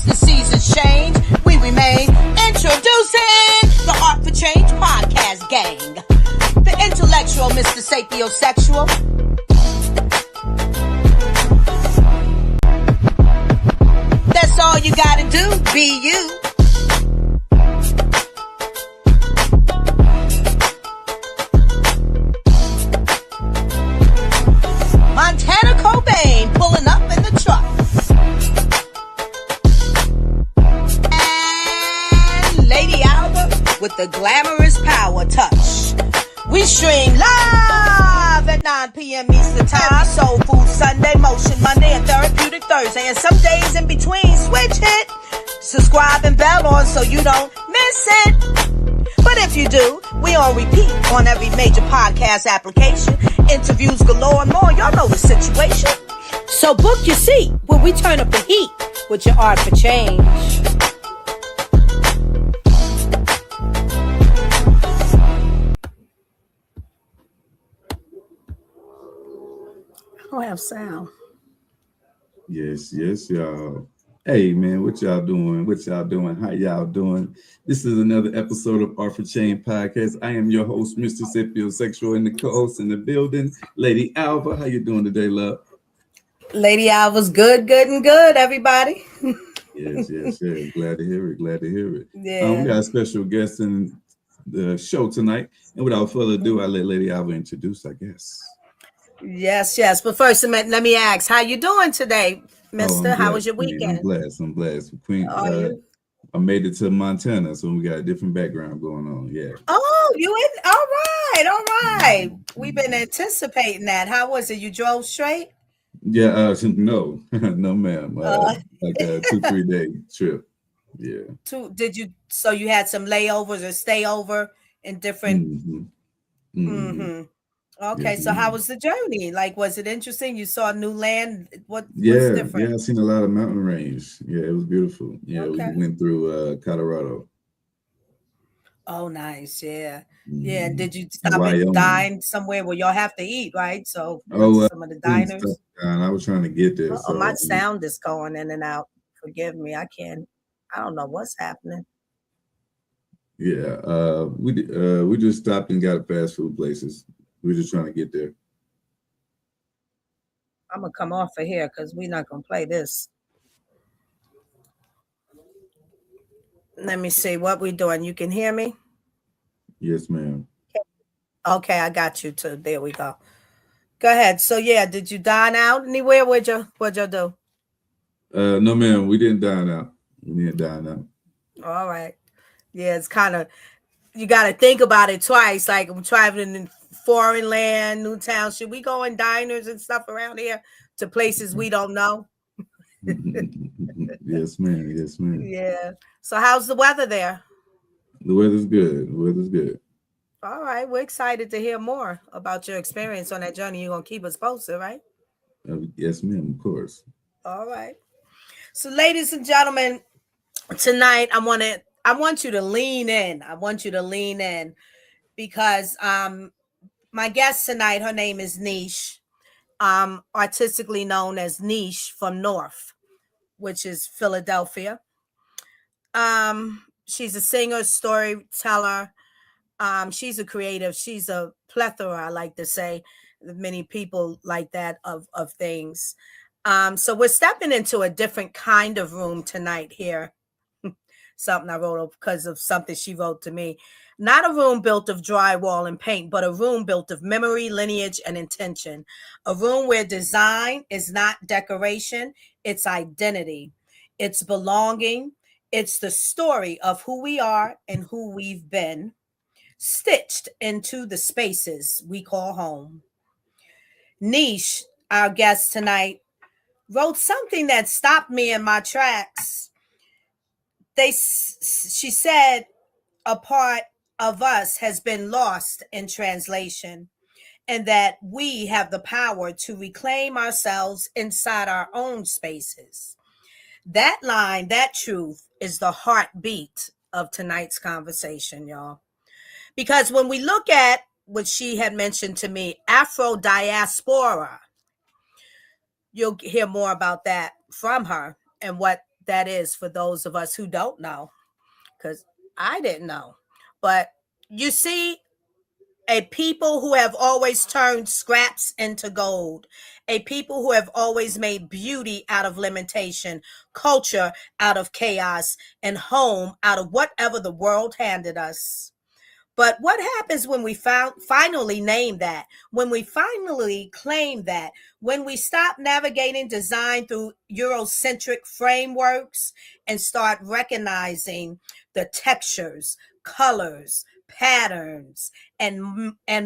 the seasons change, we remain. Introducing the Art for Change podcast gang. The intellectual Mr. Sapiosexual. That's all you gotta do, be you. Montana Cobain pulling up in the truck. And Lady Alba with the glamorous power touch. We stream live at 9 p.m. Eastern Time. Soul Food Sunday, Motion Monday, and Therapeutic Thursday. And some days in between, switch it. Subscribe and bell on so you don't miss it. But if you do, we on repeat on every major podcast application. Interviews galore and more. Y'all know the situation. So book your seat when we turn up the heat with your Art for Change. I don't have sound. Yes, y'all. Hey, man, what y'all doing? How y'all doing? This is another episode of Art for Change podcast. I am your host, Mr. Sapiosexual, and the co-host in the building, Lady Alva. How you doing today, love? Lady Alva's good, everybody. Yes. Glad to hear it. Yeah. We got a special guest in the show tonight. And without further ado, I'll let Lady Alva introduce, I guess. Yes. But first, let me ask, how you doing today, mister? How was your weekend? I'm blessed. Queen, I made it to Montana, so we got a different background going on. Yeah. Oh, you in? All right. We've been anticipating that. How was it? You drove straight? Yeah. No, ma'am. Like a 2-3 day trip. Yeah. So you had some layovers or stayover in different? Mm-hmm. Okay, so how was the journey? Like, was it interesting? You saw new land? What's different? Yeah, I seen a lot of mountain range. Yeah, it was beautiful. Yeah, okay. We went through Colorado. Oh, nice. Yeah. Yeah. Did you stop and dine somewhere where y'all have to eat, right? So some of the diners. I was trying to get there. So my sound is going in and out. Forgive me. I don't know what's happening. Yeah. We just stopped and got fast food places. We're just trying to get there. I'm going to come off of here because we're not going to play this. Let me see what we're doing. You can hear me? Yes, ma'am. Okay, I got you too. There we go. Go ahead. So, did you dine out anywhere? What'd you do? No, ma'am. We didn't dine out. All right. Yeah, it's kind of, you got to think about it twice. Like, I'm traveling in foreign land, new town. Should we go in diners and stuff around here to places we don't know? Yes, ma'am. Yeah. So how's the weather there? The weather's good. All right. We're excited to hear more about your experience on that journey. You're going to keep us posted, right? Yes, ma'am. Of course. All right. So, ladies and gentlemen, tonight I want you to lean in. Because my guest tonight, her name is Nish, artistically known as Nish from North, which is Philadelphia. She's a singer, storyteller. She's a creative. She's a plethora, I like to say. Many people like that of things. So we're stepping into a different kind of room tonight here. Something I wrote because of something she wrote to me. Not a room built of drywall and paint, but a room built of memory, lineage, and intention. A room where design is not decoration, it's identity. It's belonging. It's the story of who we are and who we've been, stitched into the spaces we call home. Nish, our guest tonight, wrote something that stopped me in my tracks. She said, a part of us has been lost in translation, and that we have the power to reclaim ourselves inside our own spaces. That line, that truth, is the heartbeat of tonight's conversation, y'all. Because when we look at what she had mentioned to me, Afro diaspora, you'll hear more about that from her and what that is for those of us who don't know, because I didn't know. But you see, a people who have always turned scraps into gold, a people who have always made beauty out of limitation, culture out of chaos, and home out of whatever the world handed us. But what happens when we finally name that? When we finally claim that? When we stop navigating design through Eurocentric frameworks and start recognizing the textures, colors, patterns, and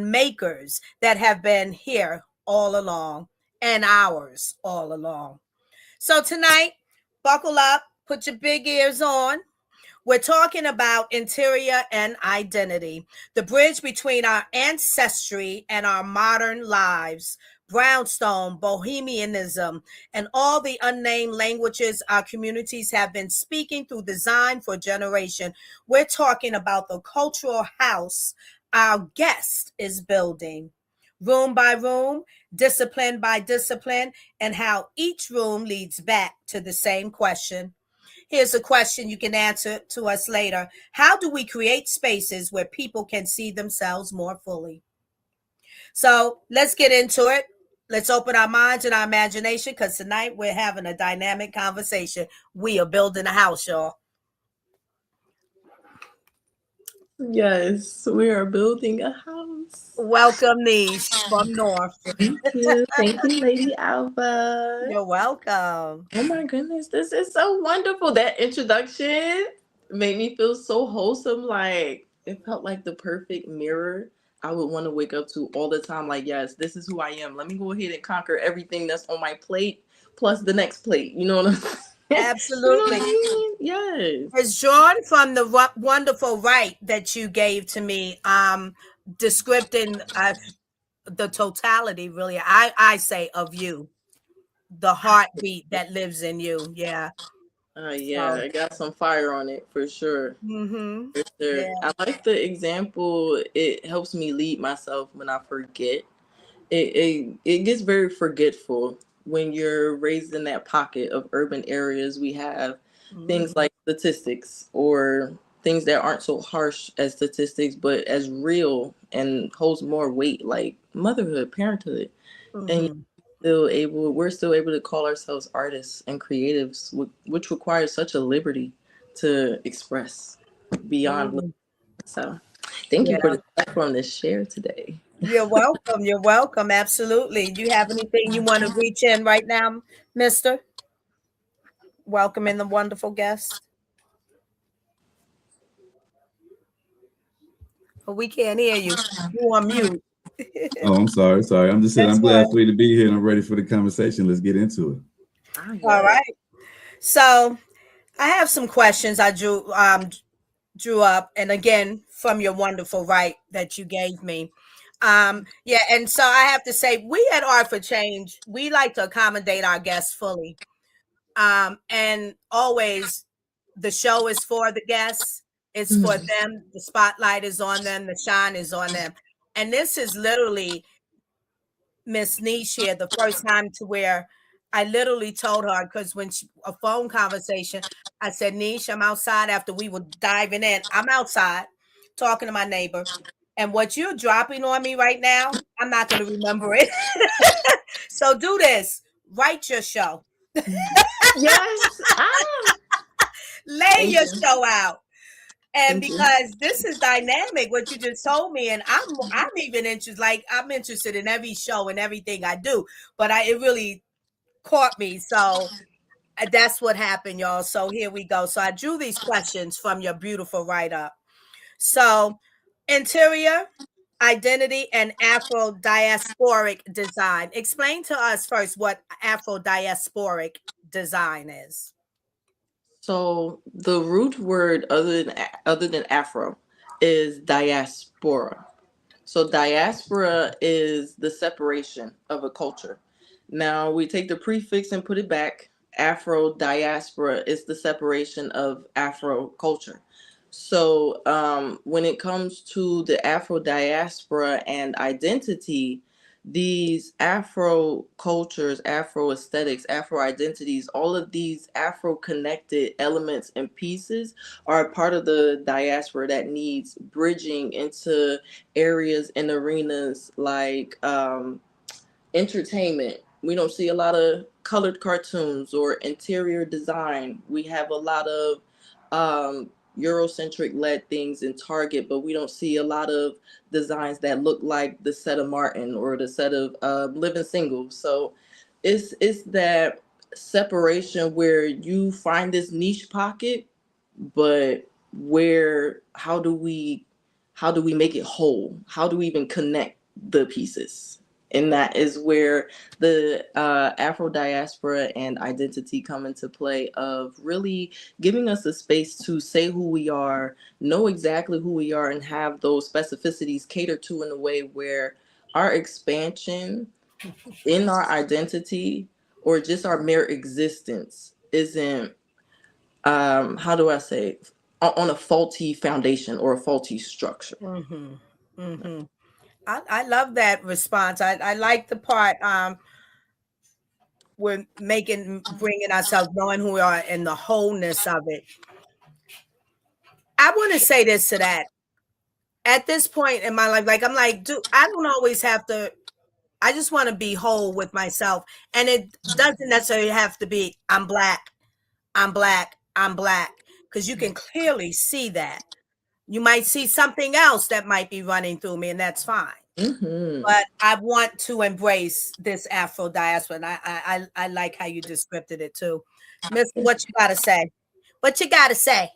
makers that have been here all along and ours all along. So tonight, buckle up, put your big ears on. We're talking about interior and identity, the bridge between our ancestry and our modern lives, brownstone, bohemianism, and all the unnamed languages our communities have been speaking through design for generation. We're talking about the cultural house our guest is building. Room by room, discipline by discipline, and how each room leads back to the same question. Here's a question you can answer to us later. How do we create spaces where people can see themselves more fully? So let's get into it. Let's open our minds and our imagination because tonight we're having a dynamic conversation. We are building a house, y'all. Yes, we are building a house. Welcome, Nish from North. Thank you, Lady Alva. You're welcome. Oh my goodness, this is so wonderful. That introduction made me feel so wholesome. Like it felt like the perfect mirror I would want to wake up to all the time. Like, yes, this is who I am. Let me go ahead and conquer everything that's on my plate plus the next plate. You know what I'm saying? Absolutely. You know what I mean? Yes. It's drawn from the wonderful right that you gave to me, descripting the totality, really, I say, of you, the heartbeat that lives in you. Yeah. Yeah, So, I got some fire on it for sure. mm-hmm. For sure. Yeah. I like the example. It helps me lead myself when I forget. It gets very forgetful when you're raised in that pocket of urban areas. We have things Mm-hmm. like statistics or things that aren't so harsh as statistics, but as real and holds more weight, like motherhood, parenthood. And Mm-hmm. we're still able to call ourselves artists and creatives, which requires such a liberty to express beyond. Mm-hmm. So thank you for Yeah. the platform to share today. You're welcome. You're welcome. Absolutely. Do you have anything you want to reach in right now, Mister? Welcoming the wonderful guest. But we can't hear you. You on mute. Oh, I'm sorry. Sorry. I'm just saying That's I'm fine. glad for you to be here and I'm ready for the conversation. Let's get into it. All Yeah. right. So I have some questions I drew up, and again from your wonderful right that you gave me. Yeah, and so I have to say, we at Art for Change, we like to accommodate our guests fully. And always the show is for the guests, it's for Mhm. them, the spotlight is on them, the shine is on them. And this is literally Miss Niche here, the first time to where I literally told her, because when a phone conversation, I said, Niche, I'm outside after we were diving in. I'm outside talking to my neighbor. And what you're dropping on me right now, I'm not going to remember it. So do this. Write your show. Yes. Lay Thank your you. show out. And Thank you. because this is dynamic, what you just told me, and I'm even interested, like I'm interested in every show and everything I do, but it really caught me. So that's what happened, y'all. So here we go. So I drew these questions from your beautiful write up. So interior, identity, and Afro diasporic design. Explain to us first what Afro diasporic design is. So the root word other than Afro is diaspora. So diaspora is the separation of a culture. Now we take the prefix and put it back. Afro diaspora is the separation of Afro culture. So when it comes to the Afro diaspora and identity, these Afro cultures, Afro aesthetics, Afro identities, all of these Afro connected elements and pieces are a part of the diaspora that needs bridging into areas and arenas like entertainment. We don't see a lot of colored cartoons or interior design. We have a lot of Eurocentric led things in Target, but we don't see a lot of designs that look like the set of Martin or the set of Living Single. So it's that separation where you find this niche pocket, but where how do we make it whole? How do we even connect the pieces? And that is where the Afro diaspora and identity come into play, of really giving us a space to say who we are, know exactly who we are, and have those specificities catered to in a way where our expansion in our identity or just our mere existence isn't, how do I say, on a faulty foundation or a faulty structure. Mm-hmm. Mm-hmm. I love that response. I like the part we're bringing ourselves, knowing who we are, and the wholeness of it. I want to say this to that. At this point in my life, like I'm like, dude, I don't always have to. I just want to be whole with myself, and it doesn't necessarily have to be I'm black, I'm black, I'm black, because you can clearly see that. You might see something else that might be running through me, and that's fine. Mm-hmm. But I want to embrace this Afro diaspora, and I like how you described it too, Mister. What you gotta say? What you gotta say?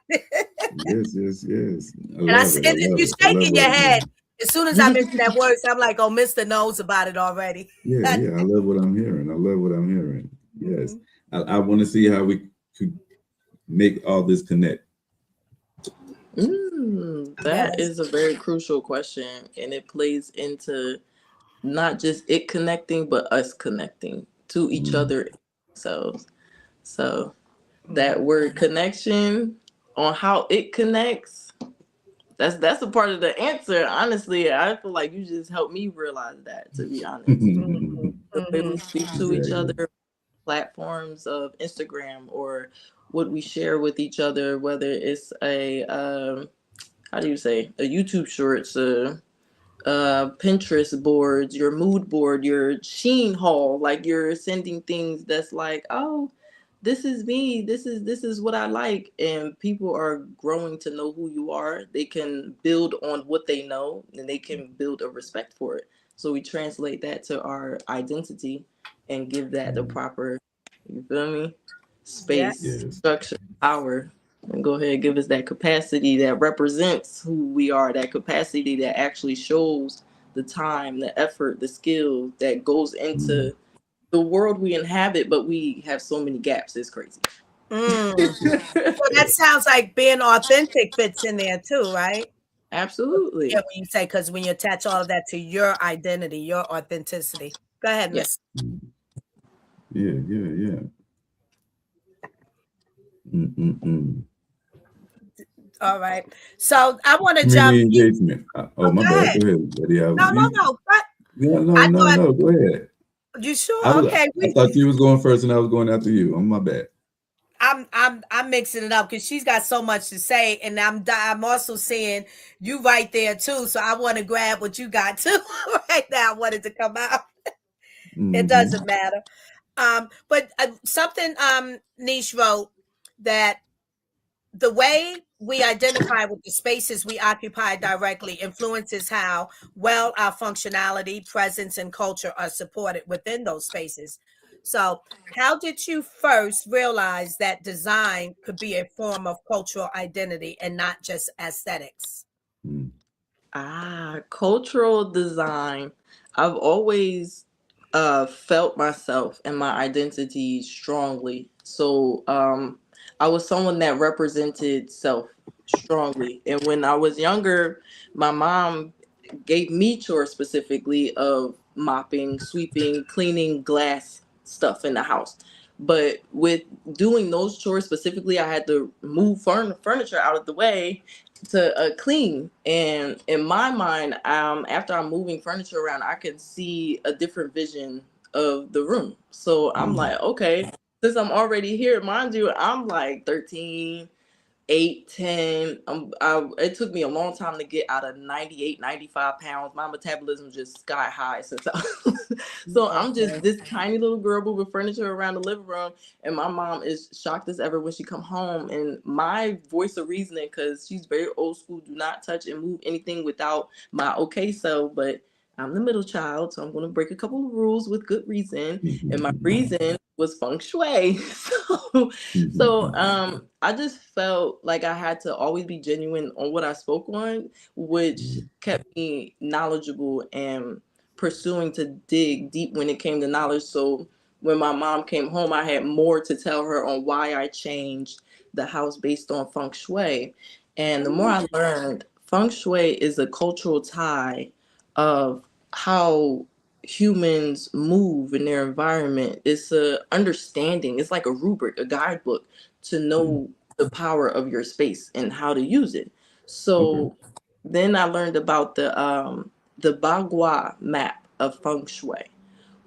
Yes, yes, yes. I And love it. I and love you're it. I love shaking your what head as soon as I mention that word. So I'm like, oh, Mister knows about it already. yeah, yeah. I love what I'm hearing. I love what I'm hearing. Yes. Mhm. I want to see how we could make all this connect. That Yes. is a very crucial question, and it plays into not just it connecting, but us connecting to each Mhm. other. So that Mhm. word connection, on how it connects, that's a part of the answer. Honestly, I feel like you just helped me realize that, to be honest. Mhm. The way we Mhm. speak to each Exactly. other, platforms of Instagram, or what we share with each other, whether it's a how do you say, a YouTube shorts, Pinterest boards, your mood board, your Sheen haul, like you're sending things that's like, oh, this is me, this is what I like, and people are growing to know who you are. They can build on what they know, and they can build a respect for it. So we translate that to our identity and give that the Mhm. proper, you feel me, Yes. space, Yes. structure, power, and go ahead and give us that capacity that represents who we are, that capacity that actually shows the time, the effort, the skill that goes Mhm. into the world we inhabit, but we have so many gaps. It's crazy. Mm. So that sounds like being authentic fits in there too, right? Yeah, Absolutely. when you say, because when you attach all of that to your identity, your authenticity. Go ahead, Yeah. Miss. Mhm. Yeah, yeah, yeah. Mm-mm-mm. All right. So I want to jump. Community engagement. Oh, Oh, my go bad. ahead. Go ahead, Betty. No, no, no. But No, no, I no, thought no. Go ahead. you I sure. was. Okay, I thought you was going first, and I was going after you. On my bad. I'm mixing it up because she's got so much to say, and I'm also seeing you right there too. So I want to grab what you got too right now. I wanted to come out. It Hmm. doesn't matter. But something Niche wrote that the way we identify with the spaces we occupy directly influences how well our functionality, presence, and culture are supported within those spaces. So, how did you first realize that design could be a form of cultural identity and not just aesthetics? Cultural design. I've always felt myself and my identity strongly. So I was someone that represented self strongly. And when I was younger, my mom gave me chores specifically of mopping, sweeping, cleaning glass stuff in the house. But with doing those chores specifically, I had to move furniture out of the way to clean. And in my mind, after I'm moving furniture around, I can see a different vision of the room. So I'm like, okay, since I'm already here, mind you, I'm like 13, 8, 10. It took me a long time to get out of 98, 95 pounds. My metabolism just sky high since so I'm just this tiny little girl moving furniture around the living room, and my mom is shocked as ever when she come home. And my voice of reasoning, because she's very old school, do not touch and move anything without my okay. So, but I'm the middle child, so I'm going to break a couple of rules with good reason. And my reason was feng shui. So I just felt like I had to always be genuine on what I spoke on, which kept me knowledgeable and pursuing to dig deep when it came to knowledge. So when my mom came home, I had more to tell her on why I changed the house based on feng shui. And the more I learned, feng shui is a cultural tie of how humans move in their environment. It's a understanding. It's like a rubric, a guidebook to know the power of your space and how to use it. So then I learned about the Bagua map of feng shui,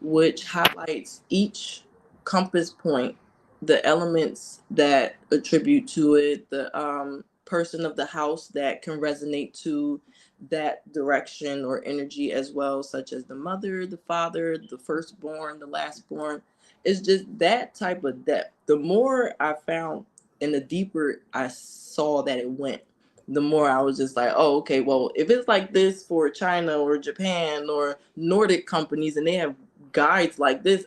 which highlights each compass point, the elements that attribute to it, the person of the house that can resonate to that direction or energy as well, such as the mother, the father, the firstborn, the lastborn. It's just that type of depth. The more I found and the deeper I saw that it went, the more I was just like, oh, okay, well, if it's like this for China or Japan or Nordic companies and they have guides like this,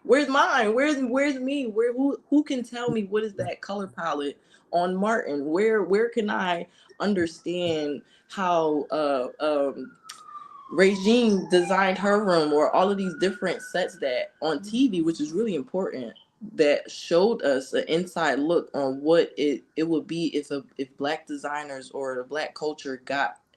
where's mine? Where's me? Who can tell me what is that color palette on Martin? Where can I understand how Regine designed her room, or all of these different sets that on TV, which is really important, that showed us an inside look on what it would be if Black designers or the Black culture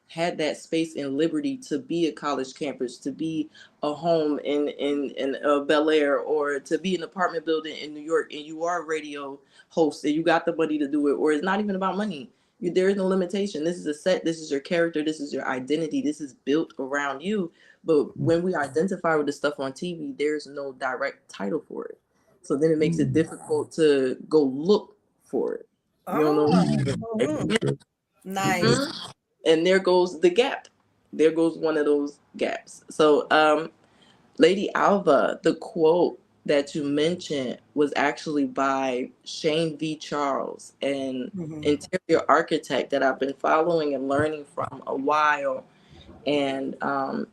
had that space and liberty to be a college campus, to be a home in Bel Air, or to be an apartment building in New York, and you are a radio host and you got the money to do it, or it's not even about money. There is no limitation. This is a set. This is your character. This is your identity. This is built around you. But when we identify with the stuff on TV, there's no direct title for it. So then it makes it difficult to go look for it. You don't know. Nice. And there goes the gap. There goes one of those gaps. So Lady Alva, the quote that you mentioned was actually by Shane V. Charles, an interior architect that I've been following and learning from a while. And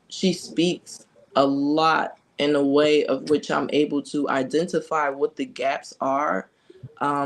she speaks a lot in a way of which I'm able to identify what the gaps are,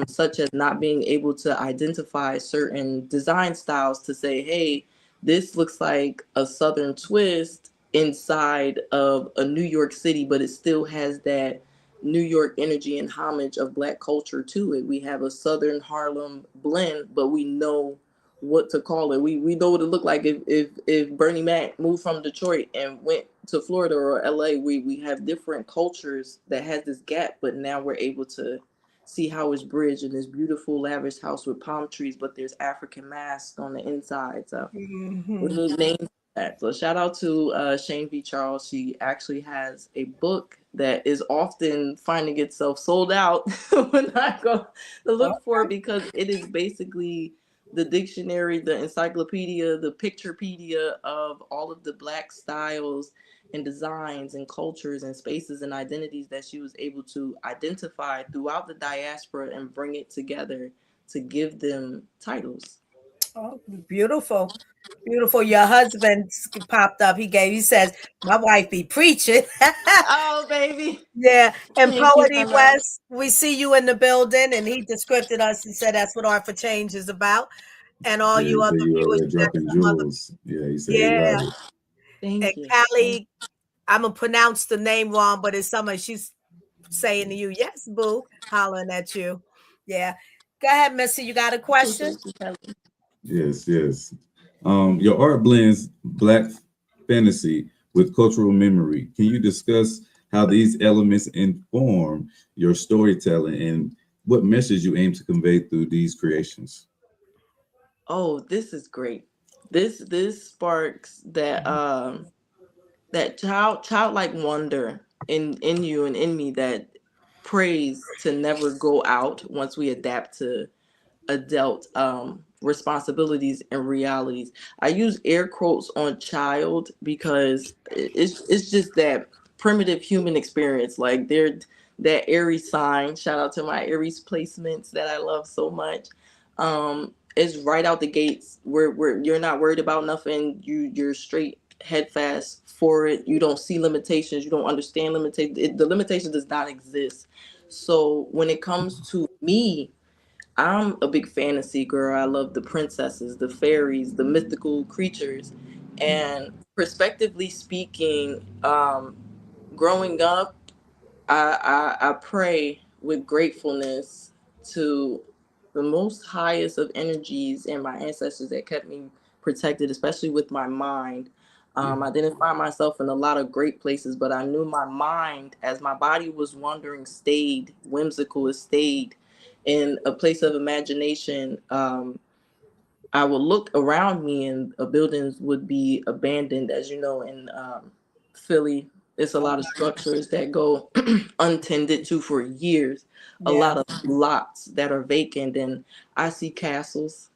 such as not being able to identify certain design styles to say, hey, this looks like a Southern twist inside of a New York City, but it still has that New York energy and homage of Black culture to it. We have a Southern Harlem blend, but we know what to call it. We know what it looked like if Bernie Mac moved from Detroit and went to Florida or LA. We have different cultures that has this gap, but now we're able to see how it's bridged in this beautiful lavish house with palm trees, but there's African masks on the inside. So we need names for that. So shout out to Shane V. Charles. She actually has a book that is often finding itself sold out when I go to look for it, because it is basically the dictionary, the encyclopedia, the picturepedia of all of the Black styles and designs and cultures and spaces and identities that she was able to identify throughout the diaspora and bring it together to give them titles. Oh, beautiful. Beautiful. Your husband popped up. He says, my wife be preaching. Oh, baby. Yeah. And Thank you, Poety my love. West, we see you in the building, and he described us and said that's what Art for Change is about. And all Yeah, you he other said you over viewers, there dropping jewels. Yeah, he said he yeah. loved it. And Thank you. Callie, I'm gonna pronounce the name wrong, but it's something she's saying to you. Yes, boo, hollering at you. Yeah. Go ahead, Missy. You got a question? Yes, yes. Your art blends Black fantasy with cultural memory. Can you discuss how these elements inform your storytelling and what message you aim to convey through these creations? oh, this is great. This sparks that childlike wonder in you and in me that prays to never go out once we adapt to adult responsibilities and realities. I use air quotes on child because it's just that primitive human experience. Like they're that Aries sign. Shout out to my Aries placements that I love so much. It's right out the gates where you're not worried about nothing. You're straight head fast for it. You don't see limitations. You don't understand limitations. The limitation does not exist. So when it comes to me, I'm a big fantasy girl. I love the princesses, the fairies, the mythical creatures. And prospectively speaking, growing up, I pray with gratefulness to the most highest of energies and my ancestors that kept me protected, especially with my mind. Yeah. I didn't find myself in a lot of great places, but I knew my mind, as my body was wandering, stayed whimsical, it stayed in a place of imagination. I would look around me and buildings would be abandoned. As you know, in Philly, it's a lot of structures that go untended to for years, a Yeah. lot of lots that are vacant. And I see castles,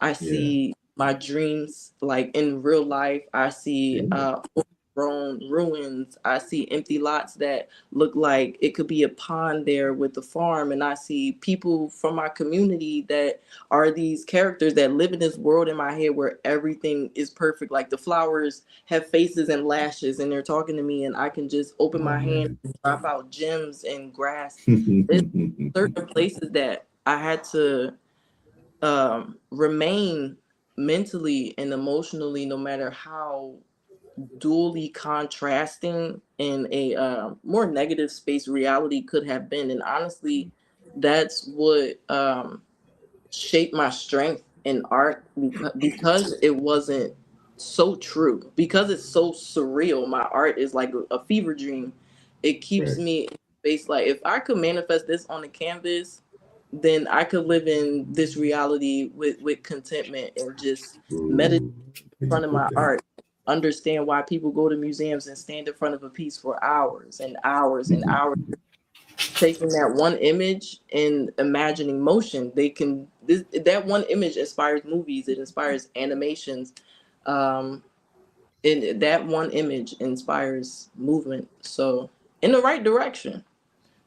I Yeah. see my dreams like in real life. I see Yeah. overgrown ruins. I see empty lots that look like it could be a pond there with the farm. And I see people from my community that are these characters that live in this world in my head where everything is perfect. Like the flowers have faces and lashes and they're talking to me, and I can just open Oh my hand man. and drop out gems and grass. There's certain places that I had to remain mentally and emotionally, no matter how dually contrasting in a more negative space reality could have been. And honestly, that's what shaped my strength in art, because it wasn't so true, because it's so surreal. My art is like a fever dream. It keeps Right. me in space. Like if I could manifest this on the canvas, then I could live in this reality with contentment and just meditate Ooh, in where you front of put my that? art. Understand why people go to museums and stand in front of a piece for hours and hours and hours, taking that one image and imagining motion. They can that one image inspires movies. It inspires animations. Um, and that one image inspires movement. So in the right direction.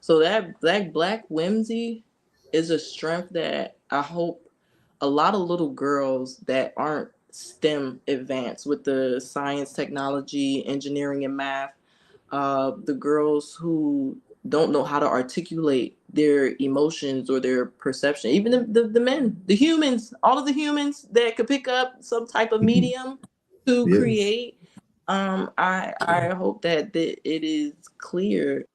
So that black whimsy is a strength that I hope a lot of little girls that aren't STEM advanced with the science, technology, engineering, and math, the girls who don't know how to articulate their emotions or their perception, even the men, the humans, all of the humans that could pick up some type of medium to Yes. create. I hope that it is clear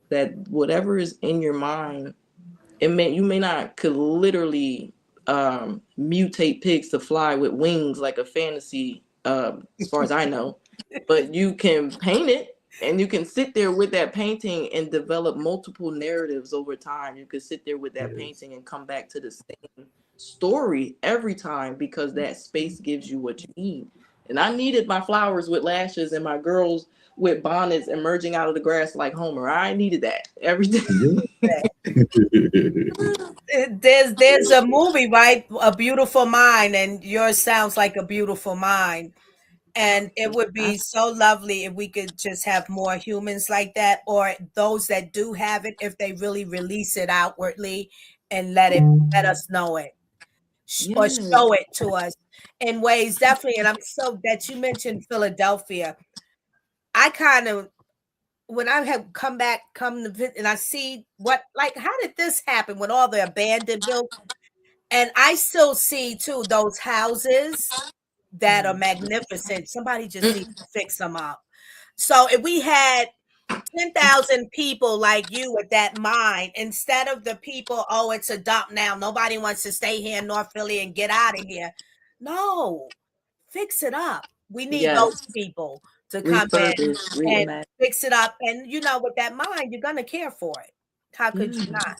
that whatever is in your mind, you may not could literally mutate pigs to fly with wings like a fantasy, as far as I know, but you can paint it, and you can sit there with that painting and develop multiple narratives over time. You could sit there with that Yes. painting and come back to the same story every time, because that space gives you what you need. And I needed my flowers with lashes and my girls with bonnets emerging out of the grass like Homer. I needed that every day. Yeah. There's a movie, right? A Beautiful Mind, and yours sounds like a beautiful mind. And it would be so lovely if we could just have more humans like that, or those that do have it, if they really release it outwardly and let us know it, or Yes. show it to us in ways, definitely. And I'm so that you mentioned Philadelphia. I kind of, when I have come to, and I see what, like, how did this happen with all the abandoned buildings? And I still see too those houses that are magnificent. Somebody just needs to fix them up. So if we had 10,000 people like you with that mind, instead of the people, oh, it's a dump now, nobody wants to stay here in North Philly and get out of here. No, fix it up. We need Yes. those people to come in Refurbish, and reimagine. fix it up. And with that mind, you're gonna care for it. How could you Yeah. not?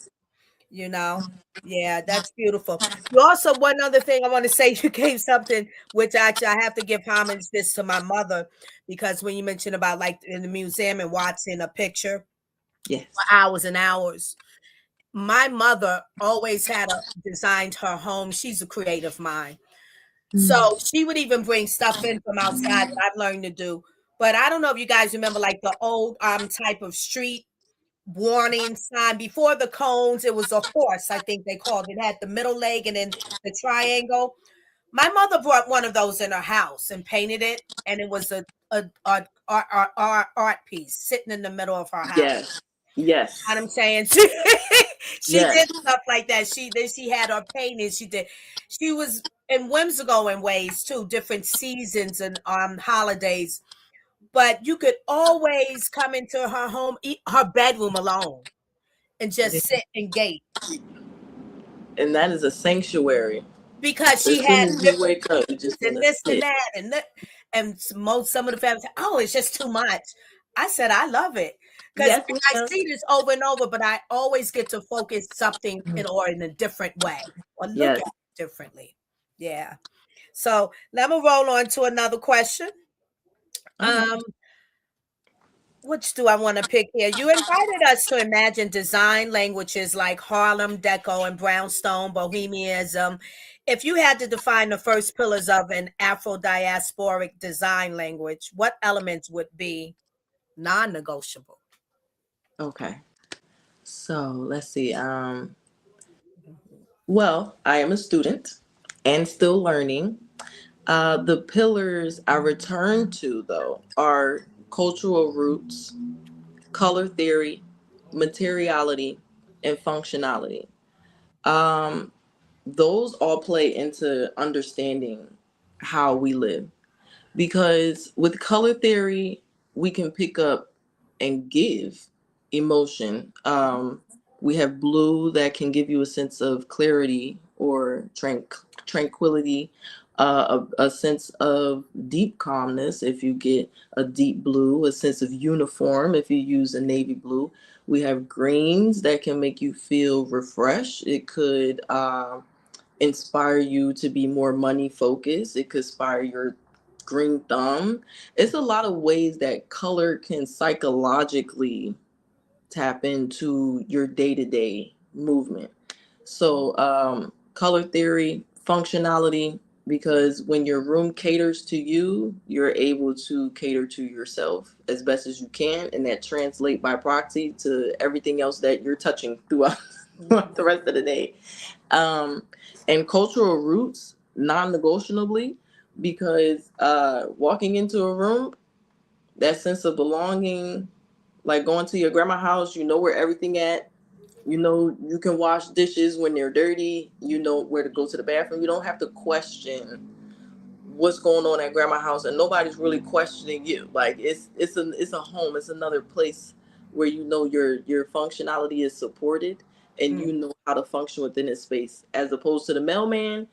you know. Yeah, that's beautiful. You also, one other thing I want to say, you gave something which actually I have to give homage this to my mother, because when you mentioned about like in the museum and watching a picture Yes. for hours and hours, my mother always had designed her home. She's a creative mind. So she would even bring stuff in from outside that I've learned to do. But I don't know if you guys remember like the old type of street warning sign before the cones. It was a horse, I think they called it. It had the middle leg and then the triangle. My mother brought one of those in her house and painted it, and it was a art piece sitting in the middle of her house. Yes. Yes. You know what I'm saying? She Yes. did stuff like that. She had her paintings. She was in whimsical in ways too, different seasons and holidays. But you could always come into her home, her bedroom alone, and just sit and gape And that is a sanctuary. because she As soon had as you different wake up, you just and want to this and sit. that and some of the family said, "Oh, it's just too much." I said, "I love it because Yes, I ma'am. see this over and over, but I always get to focus something in a different way or look Yes. at it differently." Yeah. So let me roll on to another question. Okay. Um, which do I want to pick here? You invited us to imagine design languages like Harlem Deco and Brownstone Bohemianism. If you had to define the first pillars of an Afro diasporic design language, what elements would be non-negotiable? Okay. So let's see. Well, I am a student and still learning. The pillars I return to, though, are cultural roots, color theory, materiality, and functionality. Um, those all play into understanding how we live. Because with color theory, we can pick up and give emotion. We have blue that can give you a sense of clarity or tranquility, a sense of deep calmness if you get a deep blue, a sense of uniform if you use a navy blue. We have greens that can make you feel refreshed. It could inspire you to be more money focused. It could inspire your green thumb. It's a lot of ways that color can psychologically tap into your day to day movement. So, color theory, functionality, because when your room caters to you, you're able to cater to yourself as best as you can, and that translate by proxy to everything else that you're touching throughout, throughout the rest of the day. Um, and cultural roots, non-negotiably, because walking into a room, that sense of belonging, like going to your grandma's house, you know where everything at. You know you can wash dishes when they're dirty. You know where to go to the bathroom. You don't have to question what's going on at grandma's house, and nobody's really questioning you. Like it's a home. It's another place where you know your functionality is supported, and Mm. you know how to function within this space. As opposed to the mailman,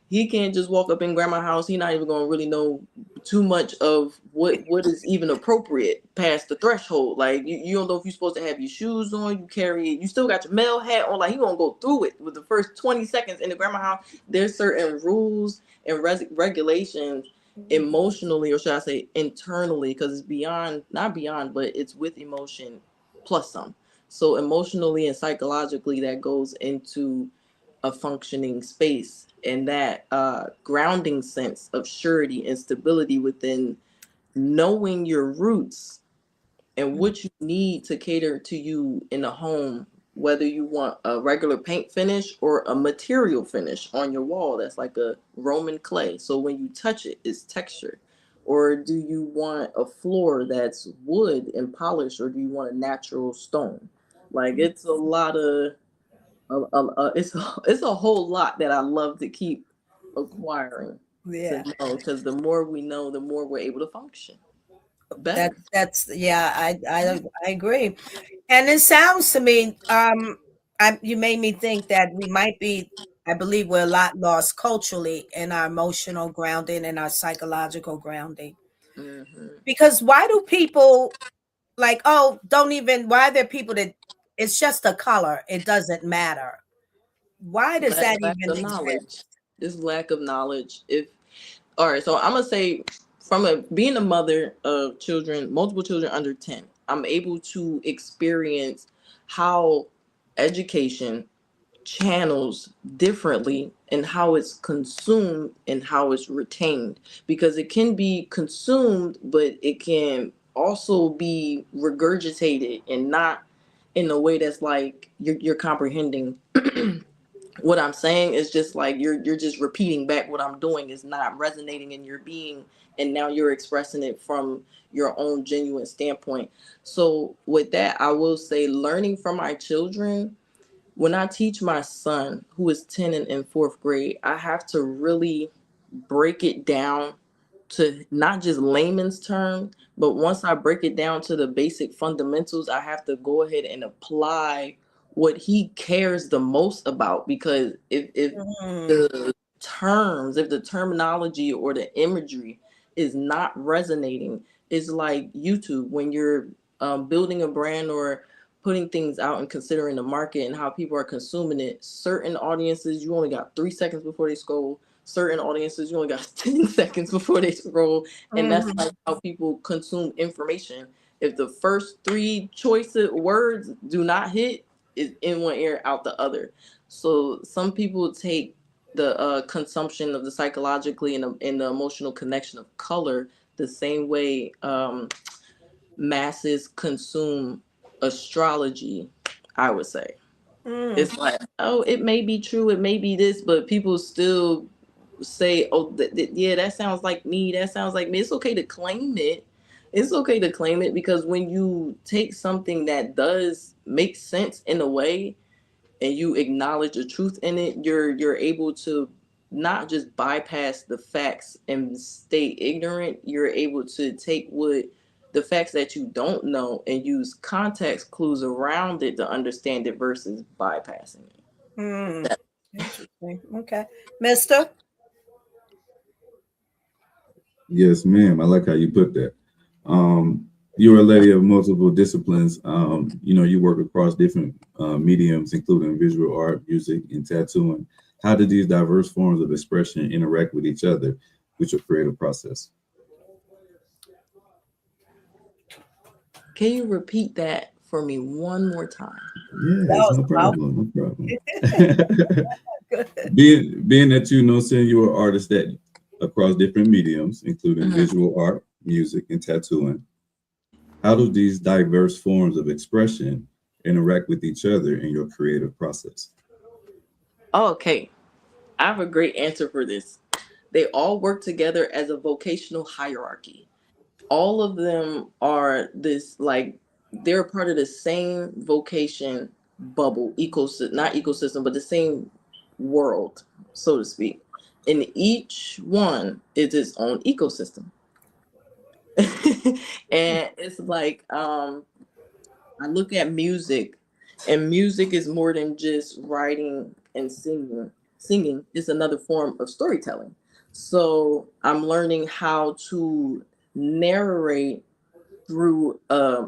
he can't just walk up in grandma's house. He's not even gonna really know too much of what is even appropriate past the threshold. Like you don't know if you're supposed to have your shoes on. You carry it. You still got your mail hat on. Like he gonna go through it with the first 20 seconds in the grandma house. There's certain rules and regulations emotionally, or should I say internally, because it's beyond, not beyond, but it's with emotion plus some. So emotionally and psychologically, that goes into a functioning space, and that grounding sense of surety and stability within knowing your roots and what you need to cater to you in a home, whether you want a regular paint finish or a material finish on your wall that's like a Roman clay. So when you touch it, it's textured. Or do you want a floor that's wood and polished, or do you want a natural stone? Like it's a lot of, it's a whole lot that I love to keep acquiring to Yeah. know, because the more we know, the more we're able to function That better. that's yeah, I agree. And it sounds to me, you made me think that we might be, I believe we're a lot lost culturally in our emotional grounding and our psychological grounding. Hmm. Because why do people like, oh, don't even, why are there people that it's just a color, it doesn't matter? Why does that Lack even of exist? knowledge. It's lack of knowledge. If all right, so I'm gonna say being a mother of children, multiple children under 10, I'm able to experience how education channels differently and how it's consumed and how it's retained, because it can be consumed but it can also be regurgitated and not in a way that's like you're comprehending what I'm saying. Is just like you're just repeating back what I'm doing is not resonating in your being, and now you're expressing it from your own genuine standpoint. So with that, I will say learning from my children, when I teach my son who is 10 and in fourth grade, I have to really break it down to not just layman's terms, but once I break it down to the basic fundamentals, I have to go ahead and apply what he cares the most about. Because if Mm, the terms, if the terminology or the imagery is not resonating, it's like YouTube when you're building a brand or putting things out and considering the market and how people are consuming it. Certain audiences, you only got 3 seconds before they scroll. Certain audiences, you only got 10 seconds before they scroll. And that's mhm, like how people consume information. If the first three choice words do not hit, is in one ear, out the other. So some people take the consumption of the psychologically and the emotional connection of color the same way masses consume astrology, I would say. mm, It's like, oh, it may be true, it may be this, but people still say, oh, yeah, that sounds like me, that sounds like me. It's okay to claim it. It's okay to claim it, because when you take something that does make sense in a way and you acknowledge the truth in it, you're able to not just bypass the facts and stay ignorant. You're able to take what the facts that you don't know and use context clues around it to understand it versus bypassing it. mm. Interesting. Okay. Mister? Yes, ma'am. I like how you put that. You're a lady of multiple disciplines. You work across different mediums, including visual art, music, and tattooing. How do these diverse forms of expression interact with each other with your creative process? Can you repeat that for me one more time? Yes, That was no a mouthful. problem, no problem. Being that saying you're an artist that across different mediums, including Mhm. visual art, music, and tattooing, how do these diverse forms of expression interact with each other in your creative process? Okay, I have a great answer for this. They all work together as a vocational hierarchy. All of them are this, like, they're part of the same vocation bubble, ecosystem, not ecosystem, but the same world, so to speak. And each one is its own ecosystem. And it's like I look at music, and music is more than just writing and singing. Singing is another form of storytelling. So I'm learning how to narrate through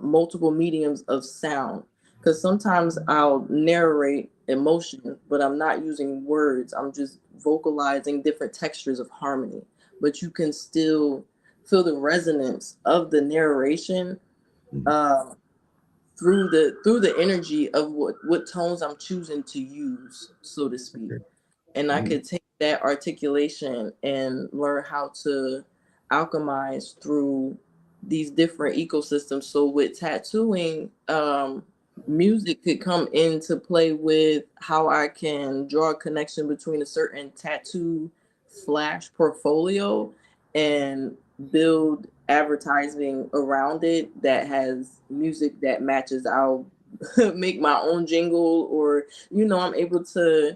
multiple mediums of sound. Because sometimes I'll narrate emotion, but I'm not using words. I'm just vocalizing different textures of harmony. But you can still feel the resonance of the narration Mhm. um, through the energy of what tones I'm choosing to use, so to speak. Okay. And I Mhm. could take that articulation and learn how to alchemize through these different ecosystems. So with tattooing, music could come into play with how I can draw a connection between a certain tattoo flash portfolio and build advertising around it that has music that matches. I'll make my own jingle, or I'm able to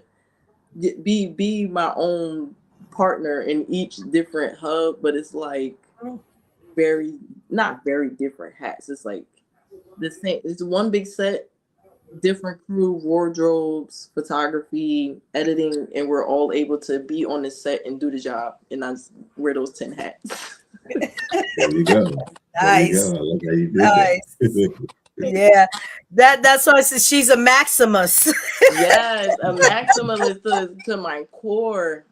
be my own partner in each different hub, but it's like very not very different hats. It's like the same. It's one big set, different crew, wardrobes, photography, editing, and we're all able to be on the set and do the job. And I wear those 10 hats. There you go. There you go. Nice. I like how you did Nice. that. Yeah, that's why I said she's a Maximus. Yes, a maximalist to my core.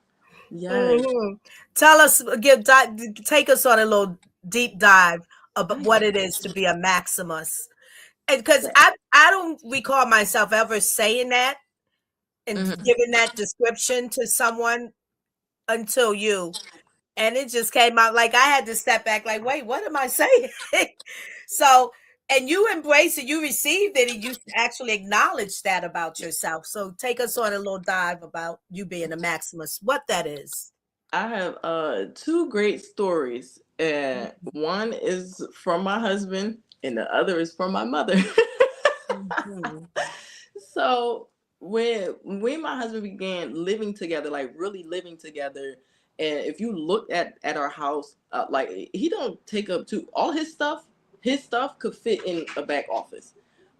Yes. Mhm. Tell us, take us on a little deep dive about what it is to be a Maximus, and because I don't recall myself ever saying that and Mhm. giving that description to someone until you. And it just came out like I had to step back, like, wait, what am I saying? So, and you embraced it, you received it, and you actually acknowledged that about yourself. So, take us on a little dive about you being a Maximus, what that is. I have two great stories. And one is from my husband and the other is from my mother. Mhm. So when my husband began living together, like really living together, and if you look at our house, like he don't take up too all his stuff could fit in a back office.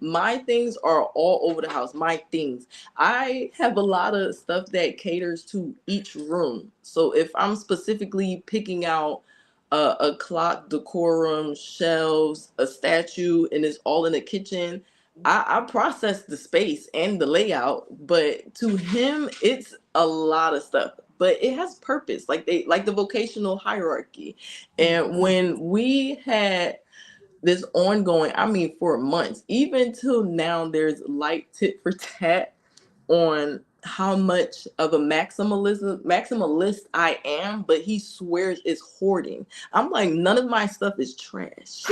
My things are all over the house. My things. I have a lot of stuff that caters to each room. So if I'm specifically picking out a clock, decorum, shelves, a statue, and it's all in the kitchen, I process the space and the layout, but to him, it's a lot of stuff. But it has purpose, like the vocational hierarchy. And when we had this ongoing, I mean, for months, even till now, there's light tit for tat on how much of a maximalist I am, but he swears it's hoarding. I'm like, none of my stuff is trash.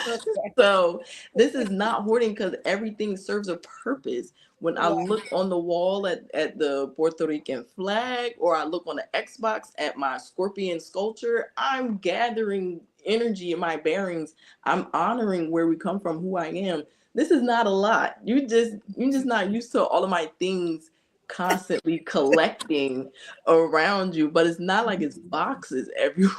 Okay. So this is not hoarding because everything serves a purpose. When I Right. look on the wall at the Puerto Rican flag, or I look on the Xbox at my scorpion sculpture, I'm gathering energy in my bearings. I'm honoring where we come from, who I am. This is not a lot. You're just not used to all of my things constantly collecting around you, but it's not like it's boxes everywhere.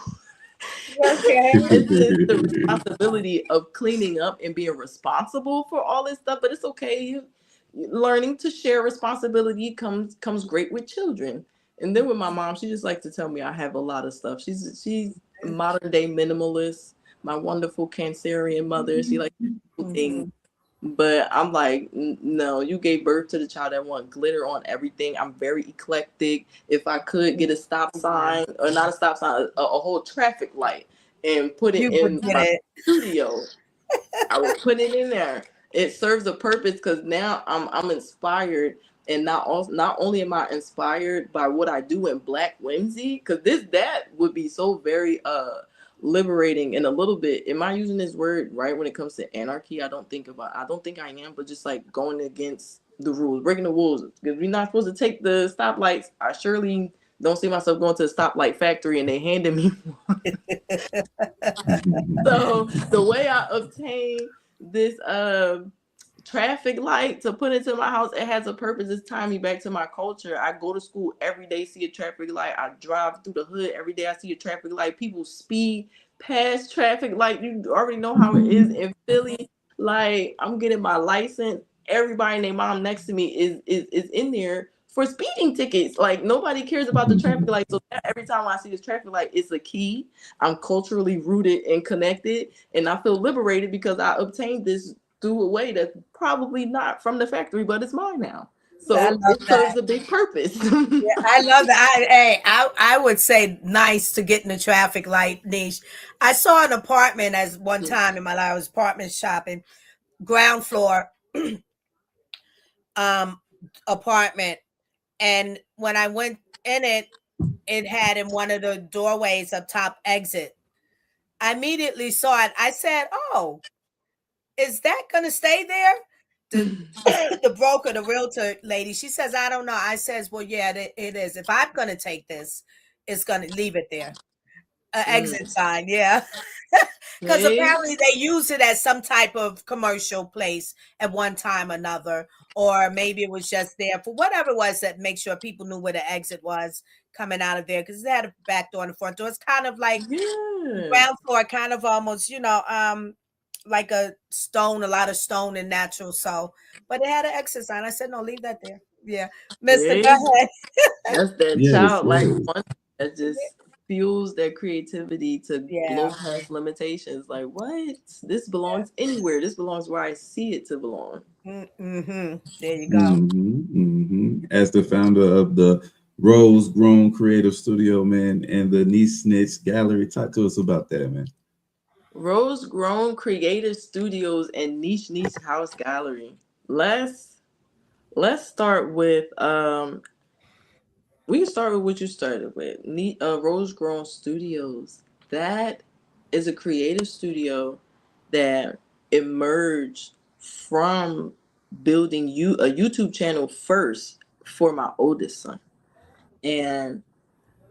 Okay. It's just the responsibility of cleaning up and being responsible for all this stuff. But it's okay. Learning to share responsibility comes great with children. And then with my mom, she just likes to tell me I have a lot of stuff. She's modern day minimalist. My wonderful Cancerian mother. She likes things. Mhm. But I'm like, no, you gave birth to the child that want glitter on everything. I'm very eclectic. If I could get a stop sign, or not a stop sign, a whole traffic light, and put it You would in get my it. studio, I would put it in there. It serves a purpose because now I'm inspired, and not only am I inspired by what I do in Black Whimsy, because that would be so very liberating. And a little bit, am I using this word right when it comes to anarchy? I don't think I am, but just like going against the rules, breaking the rules, because we're not supposed to take the stoplights. I surely don't see myself going to the stoplight factory and they handed me. So the way I obtain this traffic light to put into my house, it has a purpose. It's tying me back to my culture. I go to school every day, see a traffic light. I drive through the hood every day, I see a traffic light. People speed past traffic light. You already know how it is in Philly. Like, I'm getting my license. Everybody and their mom next to me is in there for speeding tickets. Like, nobody cares about the traffic light. So every time I see this traffic light, it's a key. I'm culturally rooted and connected, and I feel liberated because I obtained this through a way that's probably not from the factory, but it's mine now. I So love it that. serves a big purpose. Yeah, I love that. I would say nice to get in the traffic light niche. I saw an apartment as one time in my life. I was apartment shopping, ground floor um apartment, and when I went in it, it had in one of the doorways up top exit. I immediately saw it. I said, "Oh, is that going to stay there?" The the broker, the realtor lady, she says, "I don't know." I says, "Well, yeah, it is. If I'm going to take this, it's going to leave it there." Exit sign, yeah. Because Okay. apparently they use it as some type of commercial place at one time or another, or maybe it was just there for whatever it was that make sure people knew where the exit was coming out of there, because it had a back door and a front door. It's kind of like Yeah. ground floor, kind of almost, like a lot of stone and natural. So, but it had an exit sign. I said, no, leave that there. Yeah. Mister, go Okay. ahead. That's that Yes, childlike yes. one that just fuels their creativity to blow Yeah. past limitations. Like, what? This belongs anywhere. This belongs where I see it to belong. Mm-hmm. There you go. As the founder of the Rose Grown Creative Studio, man, and the Niche Snitch Gallery, talk to us about that, man. Rose Grown Creative Studios and Niche House Gallery. Let's start with we can start with what you started with. Rose Grown Studios. That is a creative studio that emerged from building a YouTube channel first for my oldest son. And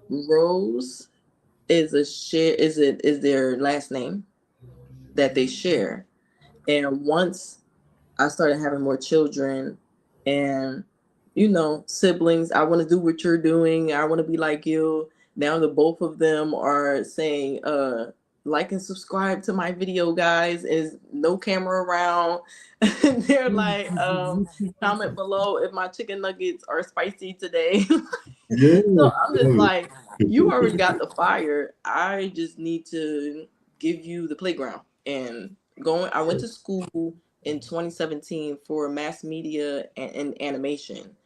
Rose is their last name that they share. And once I started having more children and, siblings, I want to do what you're doing. I want to be like you. Now the both of them are saying, like and subscribe to my video, guys. Is no camera around. They're like, comment below if my chicken nuggets are spicy today. Yeah. So I'm just like, you already got the fire. I just need to give you the playground. And I went to school in 2017 for mass media and animation.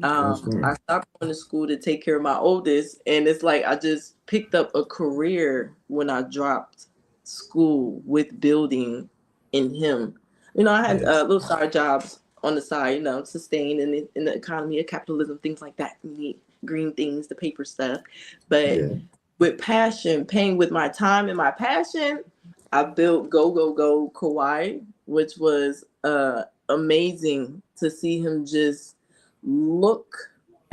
I stopped going to school to take care of my oldest, and it's like I just picked up a career when I dropped school with building in him. I had little side jobs on the side, sustain in the economy of capitalism, things like that, neat green things, the paper stuff. But with passion, paying with my time and my passion, I built Go Go Go Kauai, which was amazing to see him just look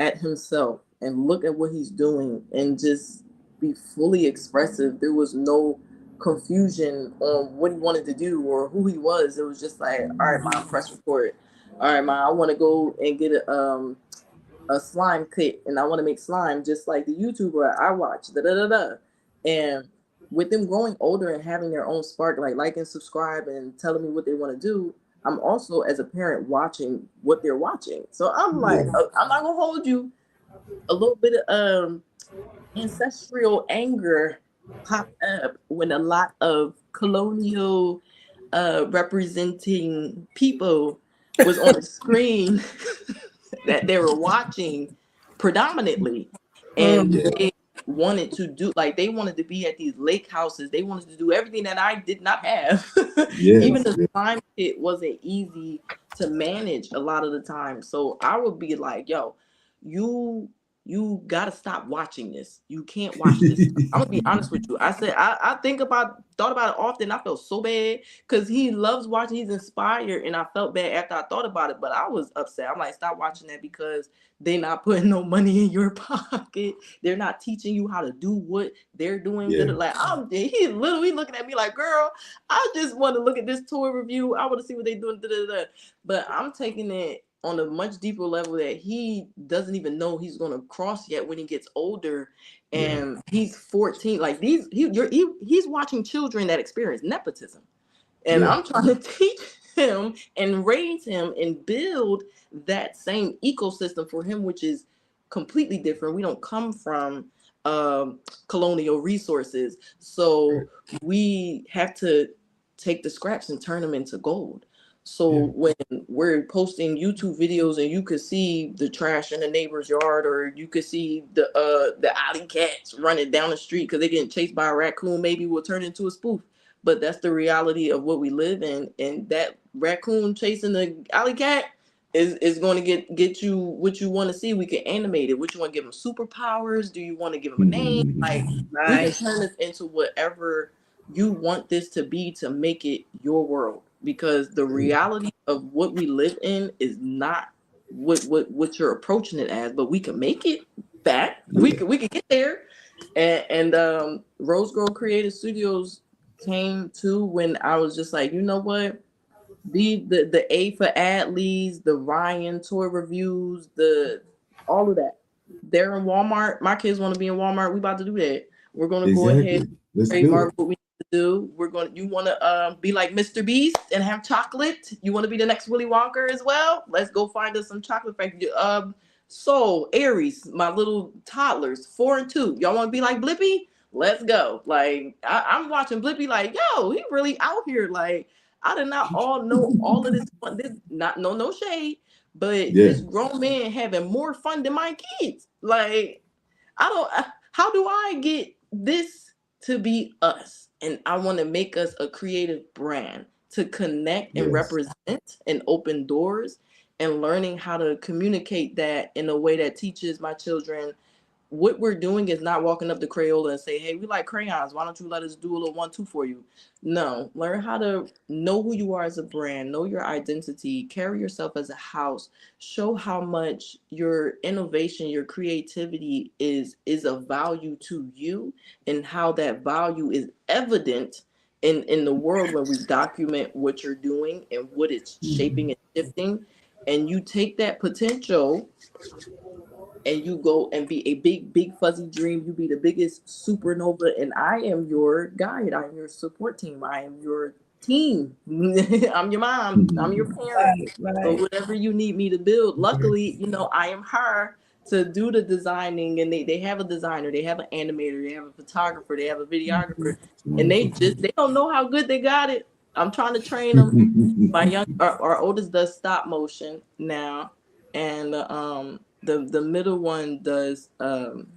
at himself and look at what he's doing and just be fully expressive. There was no confusion on what he wanted to do or who he was. It was just like, all right, Mom, press record. All right, Mom, I want to go and get a slime kit and I want to make slime just like the YouTuber I watch. And with them growing older and having their own spark, like and subscribe and telling me what they want to do, I'm also as a parent watching what they're watching. So I'm like, I'm not gonna hold you. A little bit of ancestral anger popped up when a lot of colonial representing people was on the screen that they were watching predominantly, and they wanted to do they wanted to be at these lake houses. They wanted to do everything that I did not have. Even the slime pit wasn't easy to manage a lot of the time. So I would be like, yo, you gotta stop watching this. You can't watch this. I'm gonna be honest with you. I said I thought about it often. I felt so bad because he loves watching, he's inspired, and I felt bad after I thought about it, but I was upset. I'm like, stop watching that because they're not putting no money in your pocket. They're not teaching you how to do what they're doing. He literally looking at me like, girl, I just want to look at this tour review. I want to see what they're doing. But I'm taking it on a much deeper level that he doesn't even know he's going to cross yet when he gets older. And he's 14. Like he's watching children that experience nepotism. And I'm trying to teach him and raise him and build that same ecosystem for him, which is completely different. We don't come from colonial resources. So we have to take the scraps and turn them into gold. So when we're posting YouTube videos and you could see the trash in the neighbor's yard, or you could see the alley cats running down the street because they're getting chased by a raccoon, maybe we'll turn into a spoof. But that's the reality of what we live in. And that raccoon chasing the alley cat is going to get you what you want to see. We can animate it. What you want to give them superpowers? Do you want to give them a name? We can turn this into whatever you want this to be to make it your world. Because the reality of what we live in is not what you're approaching it as, but we can make it back. We can get there. And Rose Girl Creative Studios came to when I was just like, you know what? The A for ad leads, the Ryan toy reviews, all of that. They're in Walmart. My kids want to be in Walmart. We about to do that. We're gonna go ahead and trademark what we need to do. You want to be like Mr. Beast and have chocolate? You want to be the next Willy Wonka as well? Let's go find us some chocolate factory. So Aries, my little toddlers, 4 and 2. Y'all want to be like Blippy? Let's go. Like I'm watching Blippy, like, yo, he really out here. Like, I did not all know all of this fun. This not no shade, but Yeah. this grown man having more fun than my kids. Like, I don't. How do I get this to be us? And I want to make us a creative brand to connect and Yes. represent and open doors, and learning how to communicate that in a way that teaches my children what we're doing is not walking up to Crayola and say, hey, we like crayons. Why don't you let us do a little 1-2 for you? No, learn how to know who you are as a brand, know your identity, carry yourself as a house, show how much your innovation, your creativity is a value to you, and how that value is evident in the world when we document what you're doing and what it's shaping and shifting. And you take that potential and you go and be a big fuzzy dream. You be the biggest supernova, and I am your guide. I am your support team. I am your team. I'm your mom. I'm your parent. Right, So right. whatever you need me to build, luckily, I am her to do the designing. And they have a designer, they have an animator, they have a photographer, they have a videographer, and they don't know how good they got it. I'm trying to train them. Our oldest does stop motion now, and the middle one does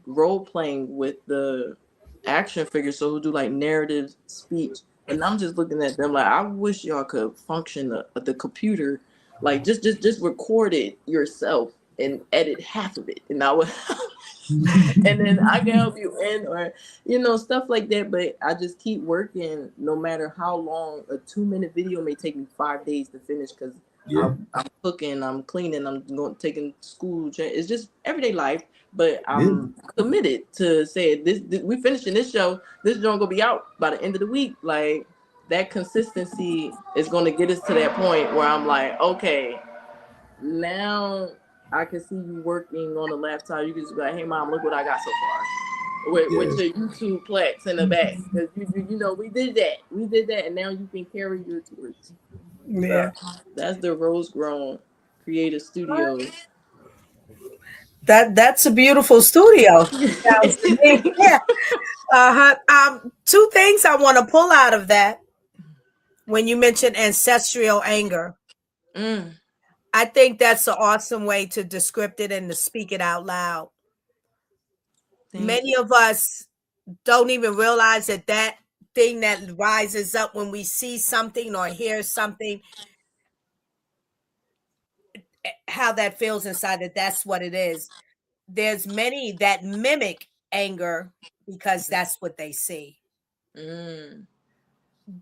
role playing with the action figures, so he'll do like narrative speech. And I'm just looking at them like, I wish y'all could function the computer, like just record it yourself and edit half of it, and I would and then I can help you in, or stuff like that. But I just keep working, no matter how long. A 2-minute video may take me 5 days to finish, because Yeah. I'm cooking, I'm cleaning, I'm going taking school. It's just everyday life. But Yeah. I'm committed to say this we finishing this show. This joint gonna be out by the end of the week. Like, that consistency is gonna get us to that point where I'm like, okay, now I can see you working on a laptop. You can just be like, hey mom, look what I got so far. With Yes. your YouTube plex in the back. Because we did that. We did that, and now you can carry your torch. Yeah. So that's the Rose Grown Creative Studios. That's a beautiful studio. Sounds to me. Yeah. Uh-huh. Two things I want to pull out of that when you mentioned ancestral anger. Mm, I think that's an awesome way to describe it and to speak it out loud. thank Many you. of us don't even realize that thing that rises up when we see something or hear something, how that feels inside, that's what it is. There's many that mimic anger because that's what they see. Mm, mm,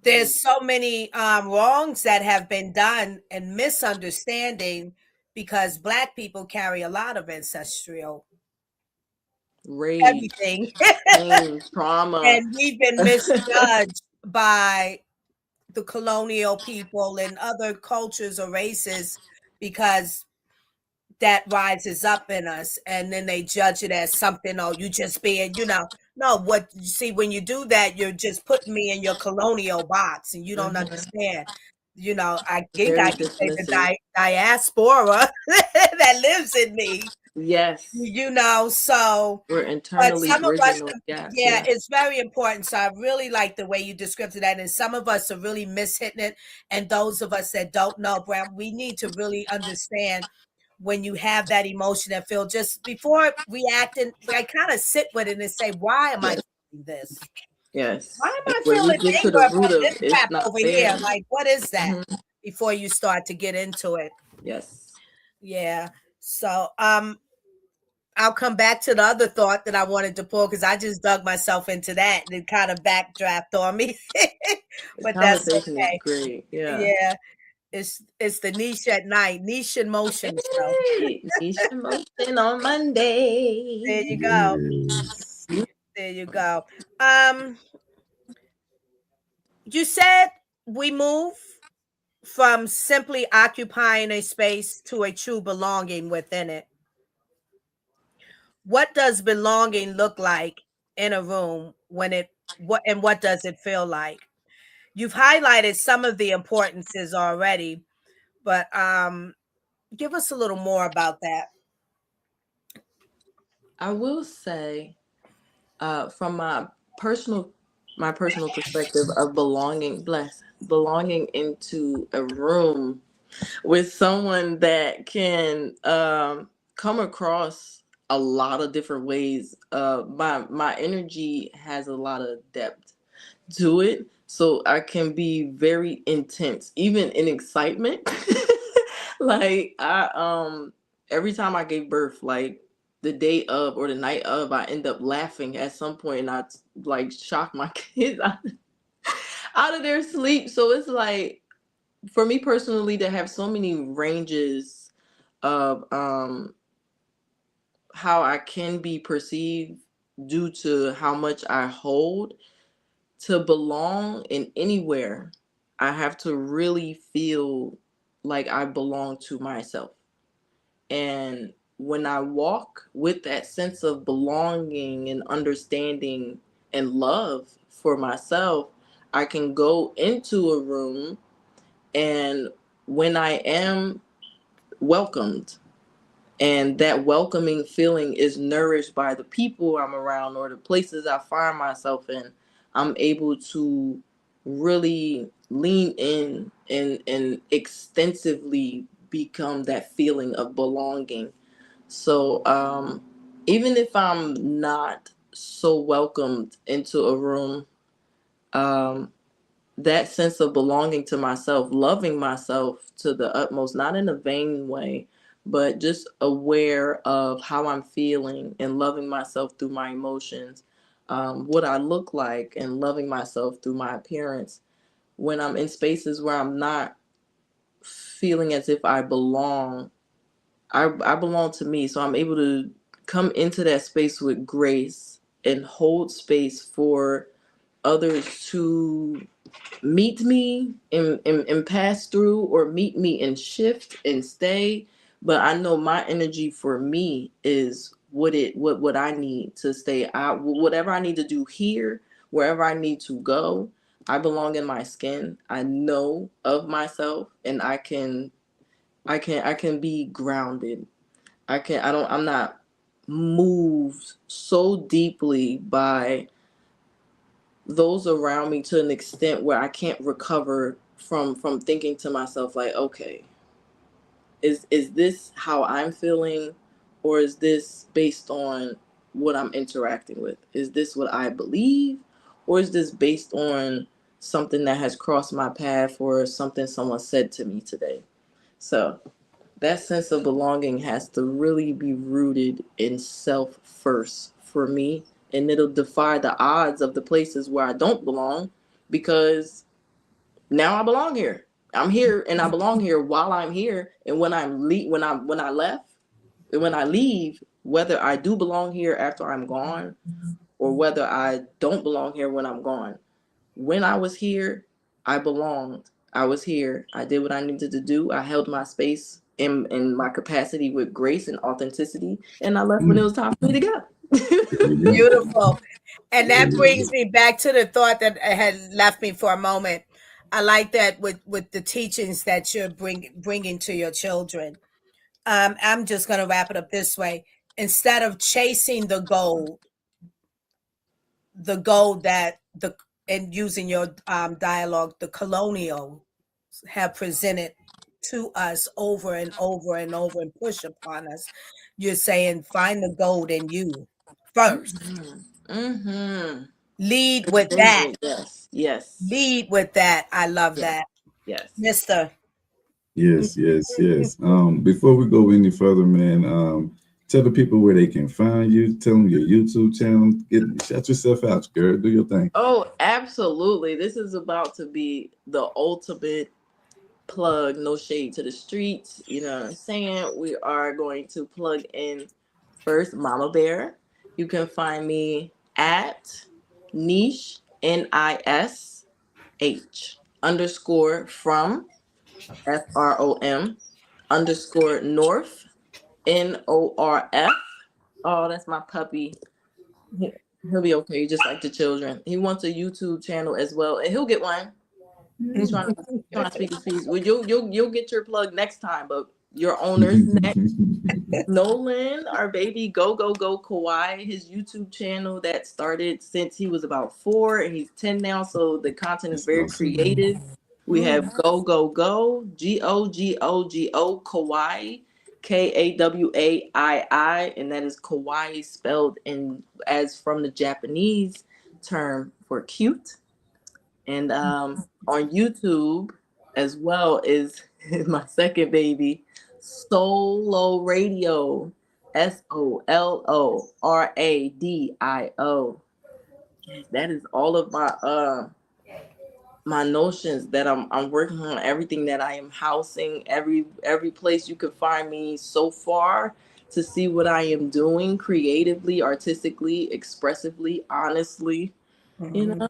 There's so many wrongs that have been done and misunderstanding because Black people carry a lot of ancestral rage, everything. pain, trauma. And we've been misjudged by the colonial people and other cultures or races because that rises up in us, and then they judge it as something, oh, you just being, no, what you see when you do that, you're just putting me in your colonial box and you don't Mhm. understand. I think Very I can say the dismissive. diaspora that lives in me, Yes. so We're but internally some of bridging us, those gaps. yeah, Yeah. it's very important. So I really like the way you described that. And some of us are really mishitting it. And those of us that don't know, Brown, we need to really understand when you have that emotion and feel, just before reacting, like kind of sit with it and say, why am I Yes. feeling this? Why Yes. am And I when you feeling get to anger the root about of this it's crap not over here? fair. Like, what is that? Hmm. Before you start to get into it. Yes. Yeah. So I'll come back to the other thought that I wanted to pull because I just dug myself into that and it kind of backdraft on me. The But that's conversation is okay. great. Yeah. Yeah. It's the Niche at Night, Niche in Motion show. Hey, Nish In Motion on There Monday. you go. Yes. There you go. Um, you said we move from simply occupying a space to a true belonging within it. What does belonging look like in a room what does it feel like? You've highlighted some of the importances already, but give us a little more about that. I will say, from my personal perspective of belonging into a room with someone that can come across a lot of different ways. My energy has a lot of depth to it, so I can be very intense, even in excitement. Like every time I gave birth, like the day of or the night of, I end up laughing at some point, and I like shock my kids out of their sleep. So it's like, for me personally, to have so many ranges of how I can be perceived due to how much I hold, to belong in anywhere, I have to really feel like I belong to myself. And when I walk with that sense of belonging and understanding and love for myself, I can go into a room, and when I am welcomed, and that welcoming feeling is nourished by the people I'm around or the places I find myself in, I'm able to really lean in and extensively become that feeling of belonging. So even if I'm not so welcomed into a room, um, that sense of belonging to myself, loving myself to the utmost, not in a vain way, but just aware of how I'm feeling and loving myself through my emotions, what I look like, and loving myself through my appearance. When I'm in spaces where I'm not feeling as if I belong, I belong to me. So I'm able to come into that space with grace and hold space for others to meet me and pass through, or meet me and shift and stay. But I know my energy for me is what I need to stay out. Whatever I need to do here, wherever I need to go, I belong in my skin. I know of myself, and I can be grounded. I'm not moved so deeply by those around me to an extent where I can't recover from thinking to myself, like, okay, is this how I'm feeling, or is this based on what I'm interacting with? Is this what I believe, or is this based on something that has crossed my path, or something someone said to me today? So that sense of belonging has to really be rooted in self first for me. And it'll defy the odds of the places where I don't belong, because now I belong here. I'm here and I belong here while I'm here. And when I left, and when I leave, whether I do belong here after I'm gone, or whether I don't belong here when I'm gone, when I was here, I belonged. I was here. I did what I needed to do. I held my space in my capacity with grace and authenticity, and I left when it was time for me to go. There you go. Beautiful. And There that you brings go. me back to the thought that had left me for a moment. I like that with the teachings that you're bringing to your children. I'm just going to wrap it up this way. Instead of chasing the goal that the and using your dialogue, the colonial have presented to us over and over and over and push upon us. You're saying find the gold in you first. Mm-hmm. Lead with that. Yes. Yes. Lead with that. I love Yes. that. Yes. Mister. Yes, yes, yes. Before we go any further, man, tell the people where they can find you. Tell them your YouTube channel. Shout yourself out, girl. Do your thing. Oh, absolutely. This is about to be the ultimate plug. No shade to the streets. You know what I'm saying? We are going to plug in first Mama Bear. You can find me at Nish NISH _ FROM _ North NORF. Oh, that's my puppy. He- He'll be okay, just like the children. He wants a YouTube channel as well, and he'll get one. He's trying to speak his piece. Well, you'll get your plug next time, but Your owner's next. Nolan, our baby, go go go Kawhi, his YouTube channel that started since he was about 4 and he's 10 now. So the content is That's very awesome. creative. We have go go go Gogo Kawhi, Kawai, and that is Kawaii spelled in as from the Japanese term for cute. And on YouTube as well is my second baby, Solo Radio, SOLORADIO. That is all of my notions that I'm working on, everything that I am housing, every place you could find me so far to see what I am doing creatively, artistically, expressively, honestly, you Mhm. know.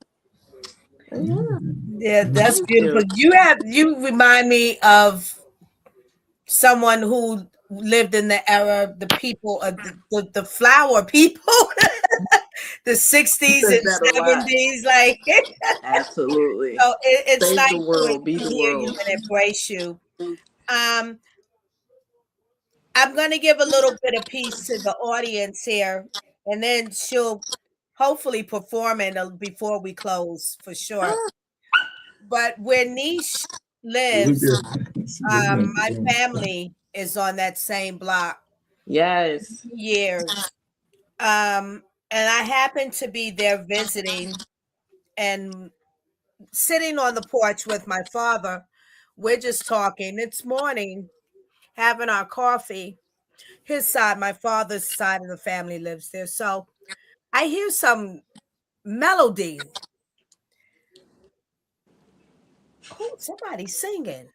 Yeah. Yeah, that's Thank beautiful. you. You remind me of someone who lived in the era, the people of the flower people, the 60s Says and that a lot. 70s. Like Absolutely. so it's Save nice the to world, be the hear you world. and embrace you. Um, I'm gonna give a little bit of peace to the audience here, and then she'll hopefully perform it before we close for sure. But where Niche Look lives, at she just went my to family is on that same block Yes. years. And I happened to be there visiting and sitting on the porch with my father. We're just talking. It's morning, having our coffee. His side, my father's side of the family lives there. So I hear some melody. Oh, somebody singing.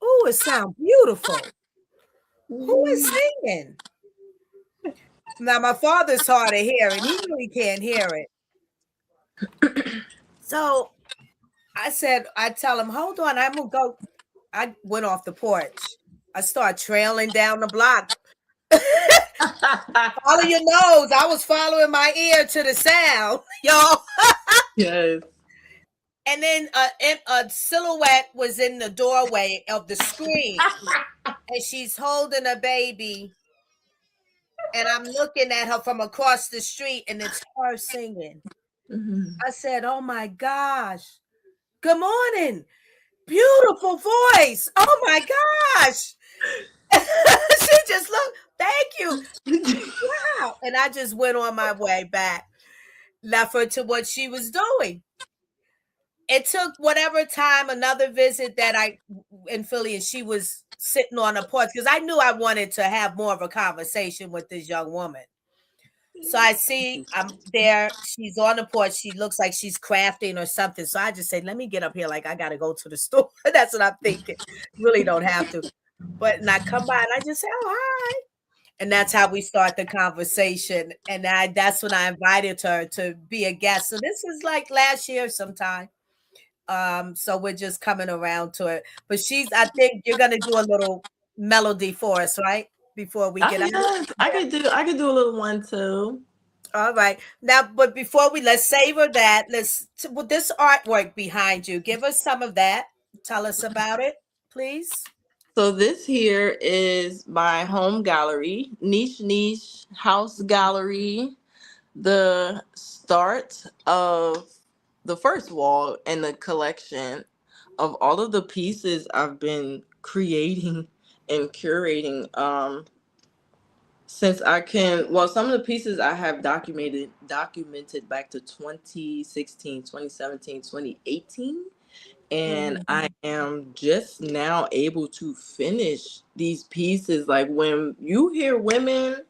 Oh, it sounds beautiful. Who is singing? Now, my father's hard of hearing. He really can't hear it. So I tell him, hold on, I'm going to go. I went off the porch. I start trailing down the block. Follow your nose. I was following my ear to the sound, y'all. Yes. And then a silhouette was in the doorway of the screen, and she's holding a baby. And I'm looking at her from across the street, and it's her singing. Mhm. I said, "Oh my gosh, good morning, beautiful voice. Oh my gosh." She just looked, thank you. Wow. And I just went on my way back, left her to what she was doing. It took whatever time, another visit that I in Philly, and she was sitting on a porch because I knew I wanted to have more of a conversation with this young woman. So I see I'm there. She's on the porch. She looks like she's crafting or something. So I just say, let me get up here. Like I gotta go to the store. That's what I'm thinking. Really don't have to. But and I come by and I just say, oh hi. And that's how we start the conversation. And that's when I invited her to be a guest. So this is like last year sometime. So we're just coming around to it. But I think you're gonna do a little melody for us, right? Before we Oh get out. yes, I could do a little one too. All right. Now, but before let's savor that. With this artwork behind you, give us some of that. Tell us about it, please. So this here is my home gallery, niche house gallery. The start of the first wall in the collection of all of the pieces I've been creating and curating. Since I can, well, some of the pieces I have documented back to 2016, 2017, 2018. And Mhm. I am just now able to finish these pieces. Like when you hear women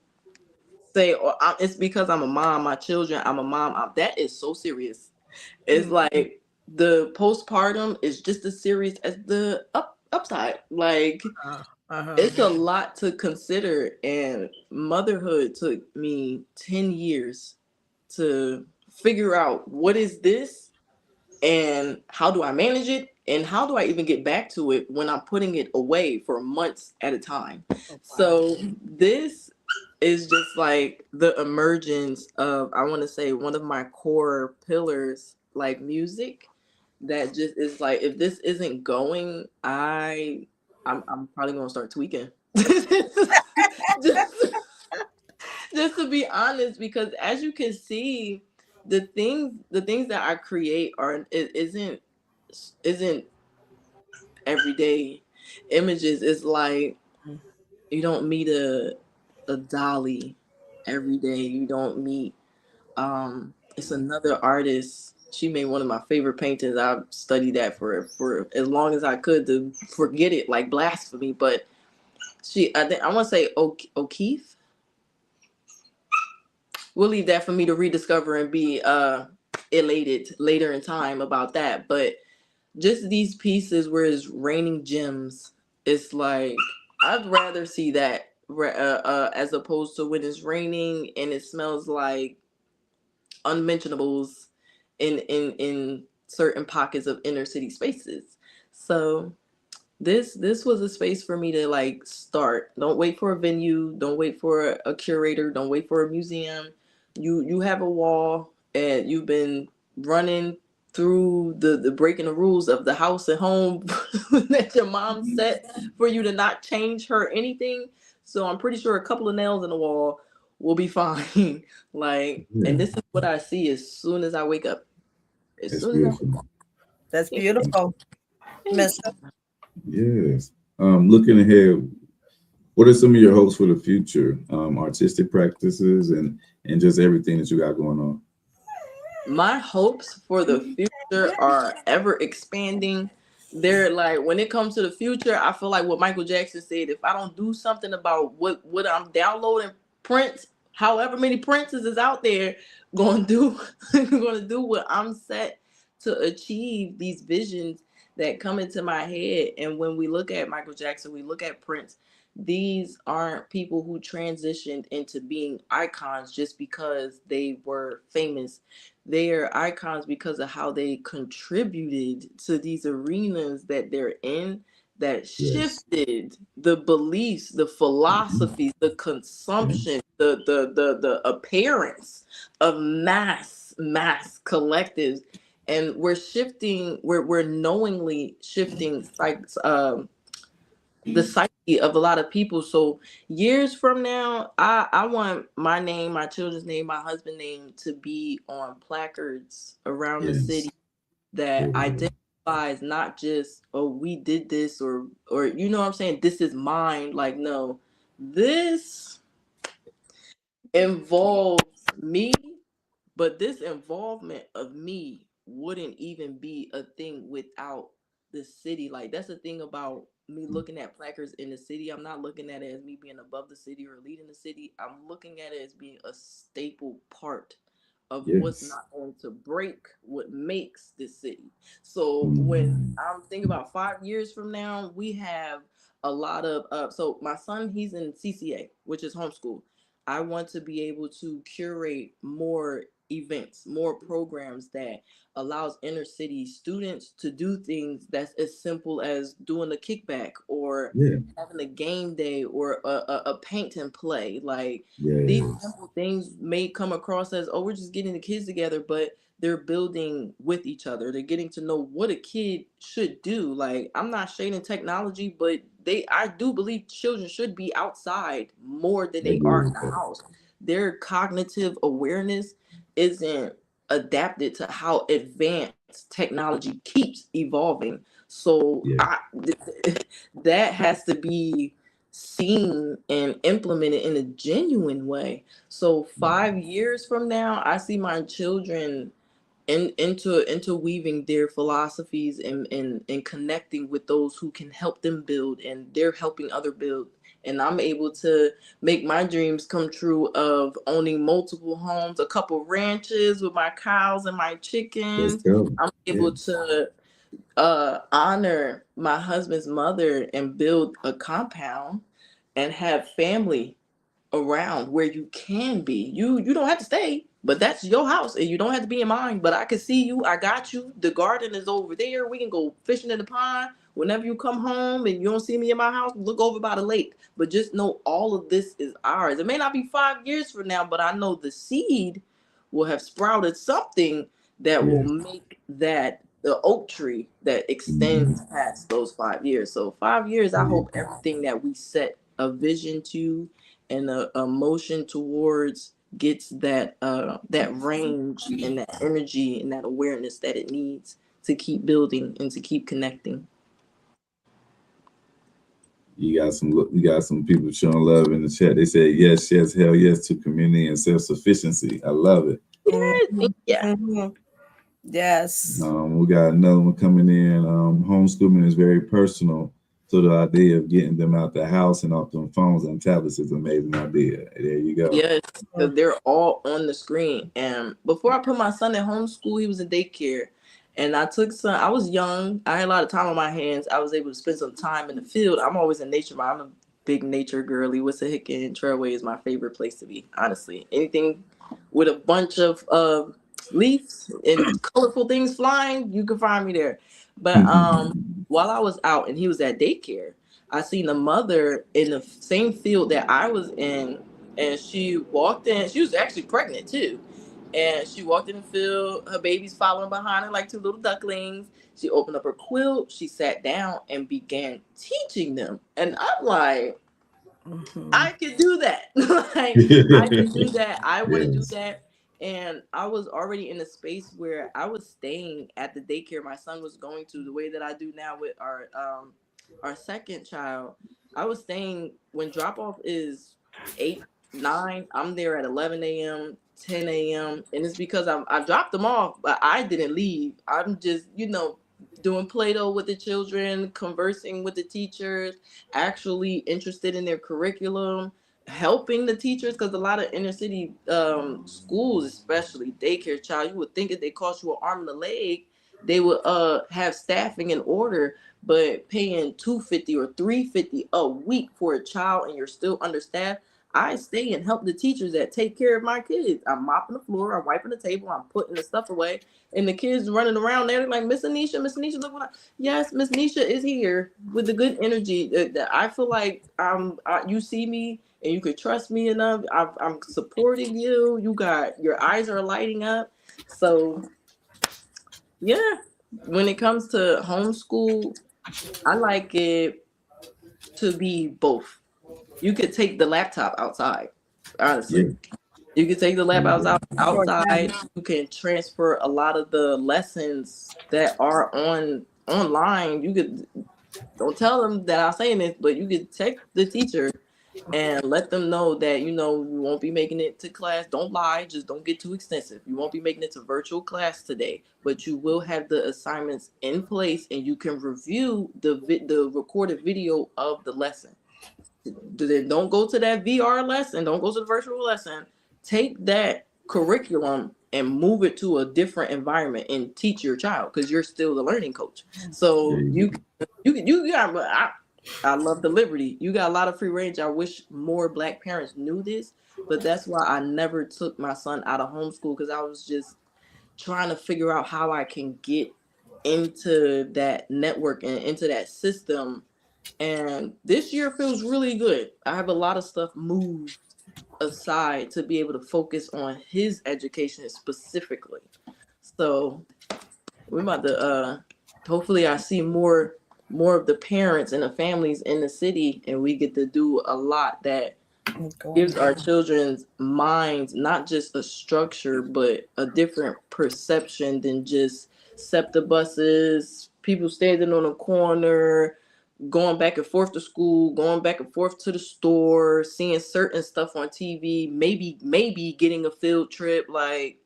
say, "Oh, it's because I'm a mom, my children, I'm a mom," that is so serious. It's Mm. like the postpartum is just as serious as the upside. Like Uh-huh. it's a lot to consider, and motherhood took me 10 years to figure out what is this and how do I manage it and how do I even get back to it when I'm putting it away for months at a time. Oh, wow. So this is just like the emergence of, I want to say, one of my core pillars, like music, that just is like, if this isn't going, I I'm probably gonna start tweaking. just, just to be honest, because as you can see, the things that I create are isn't everyday images. It's like you don't meet a dolly every day. You don't meet it's another artist. She made one of my favorite paintings. I've studied that for as long as I could to forget it like blasphemy. But I want to say O'Keefe. We'll leave that for me to rediscover and be elated later in time about that. But just these pieces where it's raining gems, it's like I'd rather see that as opposed to when it's raining and it smells like unmentionables in certain pockets of inner city spaces. So this was a space for me to like start. Don't wait for a venue, don't wait for a curator, don't wait for a museum. You have a wall and you've been running through the breaking the rules of the house and home that your mom set for you to not change her anything. So I'm pretty sure a couple of nails in the wall will be fine. Like, and this is what I see as soon as I wake up. As That's soon as I wake beautiful. up. That's beautiful, Mister. Yes. Looking ahead, what are some of your hopes for the future? Artistic practices and just everything that you got going on. My hopes for the future are ever expanding. They're like when it comes to the future, I feel like what Michael Jackson said, if I don't do something about what I'm downloading prints, however many princes is out there, gonna do gonna do what I'm set to achieve these visions that come into my head. And when we look at Michael Jackson, we look at Prince, these aren't people who transitioned into being icons just because they were famous. They are icons because of how they contributed to these arenas that they're in, that Yes. shifted the beliefs, the philosophies, the consumption, the appearance of mass collectives. And we're shifting, we're knowingly shifting like the psyche of a lot of people. So years from now, I want my name, my children's name, my husband's name to be on placards around the Yes. city that Yeah. identifies not just, oh, we did this, or you know what I'm saying, this is mine. Like, no, this involves me, but this involvement of me wouldn't even be a thing without the city. Like, that's the thing about me looking at placards in the city. I'm not looking at it as me being above the city or leading the city. I'm looking at it as being a staple part of what's Yes. not going to break what makes this city. So when Mhm. I'm thinking about 5 years from now, we have a lot of so my son, he's in CCA, which is homeschool. I want to be able to curate more events, more programs that allows inner city students to do things that's as simple as doing a kickback or Yeah. having a game day or a paint and play. Like, these Yes. simple things may come across as, oh, we're just getting the kids together, but they're building with each other. They're getting to know what a kid should do. Like, I'm not shading technology, but I do believe children should be outside more than I they agree are in with the that. house. Their cognitive awareness isn't adapted to how advanced technology keeps evolving. So Yeah. that has to be seen and implemented in a genuine way. So 5 years from now, I see my children interweaving their philosophies and connecting with those who can help them build, and they're helping other build. And I'm able to make my dreams come true of owning multiple homes, a couple ranches with my cows and my Let's chickens. go. I'm able Yes. to honor my husband's mother and build a compound and have family around where you can be. You don't have to stay, but that's your house and you don't have to be in mine. But I can see you. I got you. The garden is over there. We can go fishing in the pond. Whenever you come home and you don't see me in my house, look over by the lake. But just know all of this is ours. It may not be 5 years from now, but I know the seed will have sprouted something that will Yes. make that the oak tree that extends past those 5 years. So 5 years, I hope everything that we set a vision to and a motion towards gets that range and that energy and that awareness that it needs to keep building and to keep connecting. You got some people showing love in the chat. They said yes, yes, hell yes to community and self-sufficiency. I love it. Yeah. Yes. We got another one coming in. Homeschooling is very personal. So the idea of getting them out the house and off them phones and tablets is an amazing idea. There you go. Yes, because they're all on the screen. And before I put my son in homeschool, he was in daycare. And I was young. I had a lot of time on my hands. I was able to spend some time in the field. I'm always in nature. I'm a big nature girly. Wissahickon Trailway is my favorite place to be, honestly. Anything with a bunch of leaves and colorful things flying, you can find me there. But while I was out and he was at daycare, I seen a mother in the same field that I was in, and she walked in. She was actually pregnant too. And she walked in the field, her baby's following behind her like two little ducklings. She opened up her quilt, she sat down and began teaching them. And I'm like, I can do that. Like, I can do that. I want to do that. And I was already in a space where I was staying at the daycare my son was going to, the way that I do now with our second child. I was staying when drop off is 8, 9. I'm there at 11 a.m., 10 a.m. And it's because I dropped them off, but I didn't leave. I'm just, doing Play-Doh with the children, conversing with the teachers, actually interested in their curriculum, helping the teachers, because a lot of inner city schools, especially daycare child, you would think if they cost you an arm and a leg, they would have staffing in order, but paying $250 or $350 a week for a child and you're still understaffed. I stay and help the teachers that take care of my kids. I'm mopping the floor, I'm wiping the table, I'm putting the stuff away, and the kids running around there like, Miss Anisha, look what yes, Miss Nisha is here with the good energy. That I feel like you see me and you could trust me enough. I'm supporting you. Your eyes are lighting up. So yeah, when it comes to homeschool, I like it to be both. You could take the laptop outside, honestly. Yeah. You can take the lab outside. You can transfer a lot of the lessons that are online. You could, don't tell them that I'm saying this, but you could text the teacher and let them know that you won't be making it to class. Don't lie, just don't get too extensive. You won't be making it to virtual class today, but you will have the assignments in place, and you can review the recorded video of the lesson. Don't go to that VR lesson. Don't go to the virtual lesson. Take that curriculum and move it to a different environment and teach your child, because you're still the learning coach. So you got. I love the liberty. You got a lot of free range. I wish more Black parents knew this, but that's why I never took my son out of homeschool, because I was just trying to figure out how I can get into that network and into that system. And this year feels really good. I have a lot of stuff moved aside to be able to focus on his education specifically. So we're about to hopefully I see more of the parents and the families in the city, and we get to do a lot that gives our children's minds not just a structure but a different perception than just SEPTA buses, people standing on a corner, going back and forth to school, going back and forth to the store, seeing certain stuff on TV, maybe getting a field trip. Like,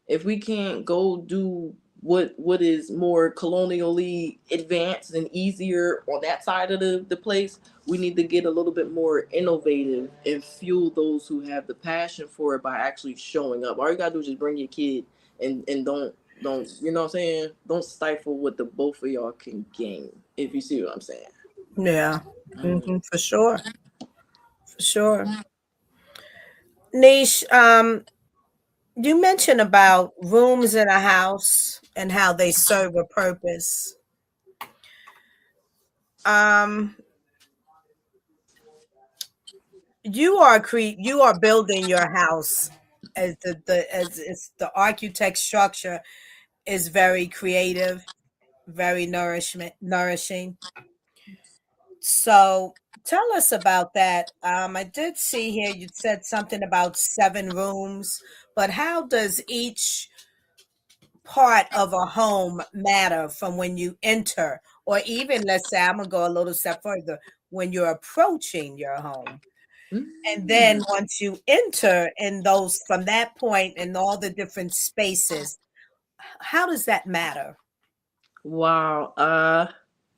if we can't go do what is more colonially advanced and easier on that side of the place, we need to get a little bit more innovative and fuel those who have the passion for it by actually showing up. All you gotta do is just bring your kid and don't you know what I'm saying? Don't stifle what the both of y'all can gain, if you see what I'm saying. Yeah, for sure. For sure. Nish, you mentioned about rooms in a house and how they serve a purpose. You are building your house as as it's the architect structure. is very creative, very nourishing. So tell us about that. I did see here you said something about 7 rooms, but how does each part of a home matter from when you enter, or even let's say I'm gonna go a little step further, when you're approaching your home? And then Mm. once you enter in those from that point in all the different spaces, how does that matter? Wow.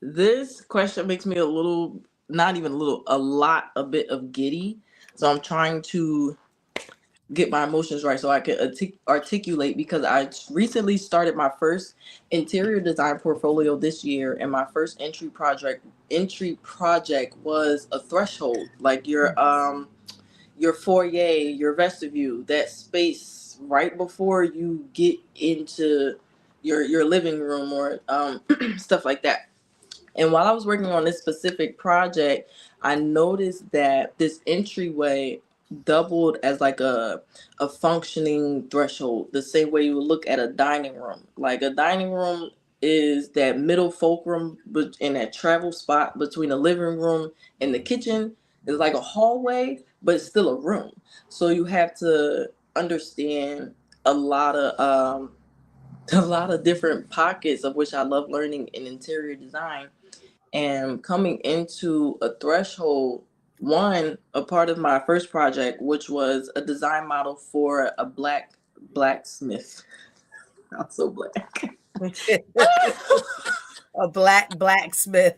This question makes me a little, not even a little, a bit of giddy. So I'm trying to get my emotions right so I can articulate, because I recently started my first interior design portfolio this year, and my first entry project was a threshold, like your foyer, your vestibule, that space right before you get into your living room or stuff like that. And while I was working on this specific project, I noticed that this entryway doubled as like a functioning threshold, the same way you would look at a dining room. Like a dining room is that middle fulcrum in that travel spot between the living room and the kitchen. It's like a hallway, but it's still a room. So you have to understand a lot of a lot of different pockets, of which I love learning in interior design. And coming into a threshold, one, a part of my first project, which was a design model for a blacksmith. Not so black. A black blacksmith.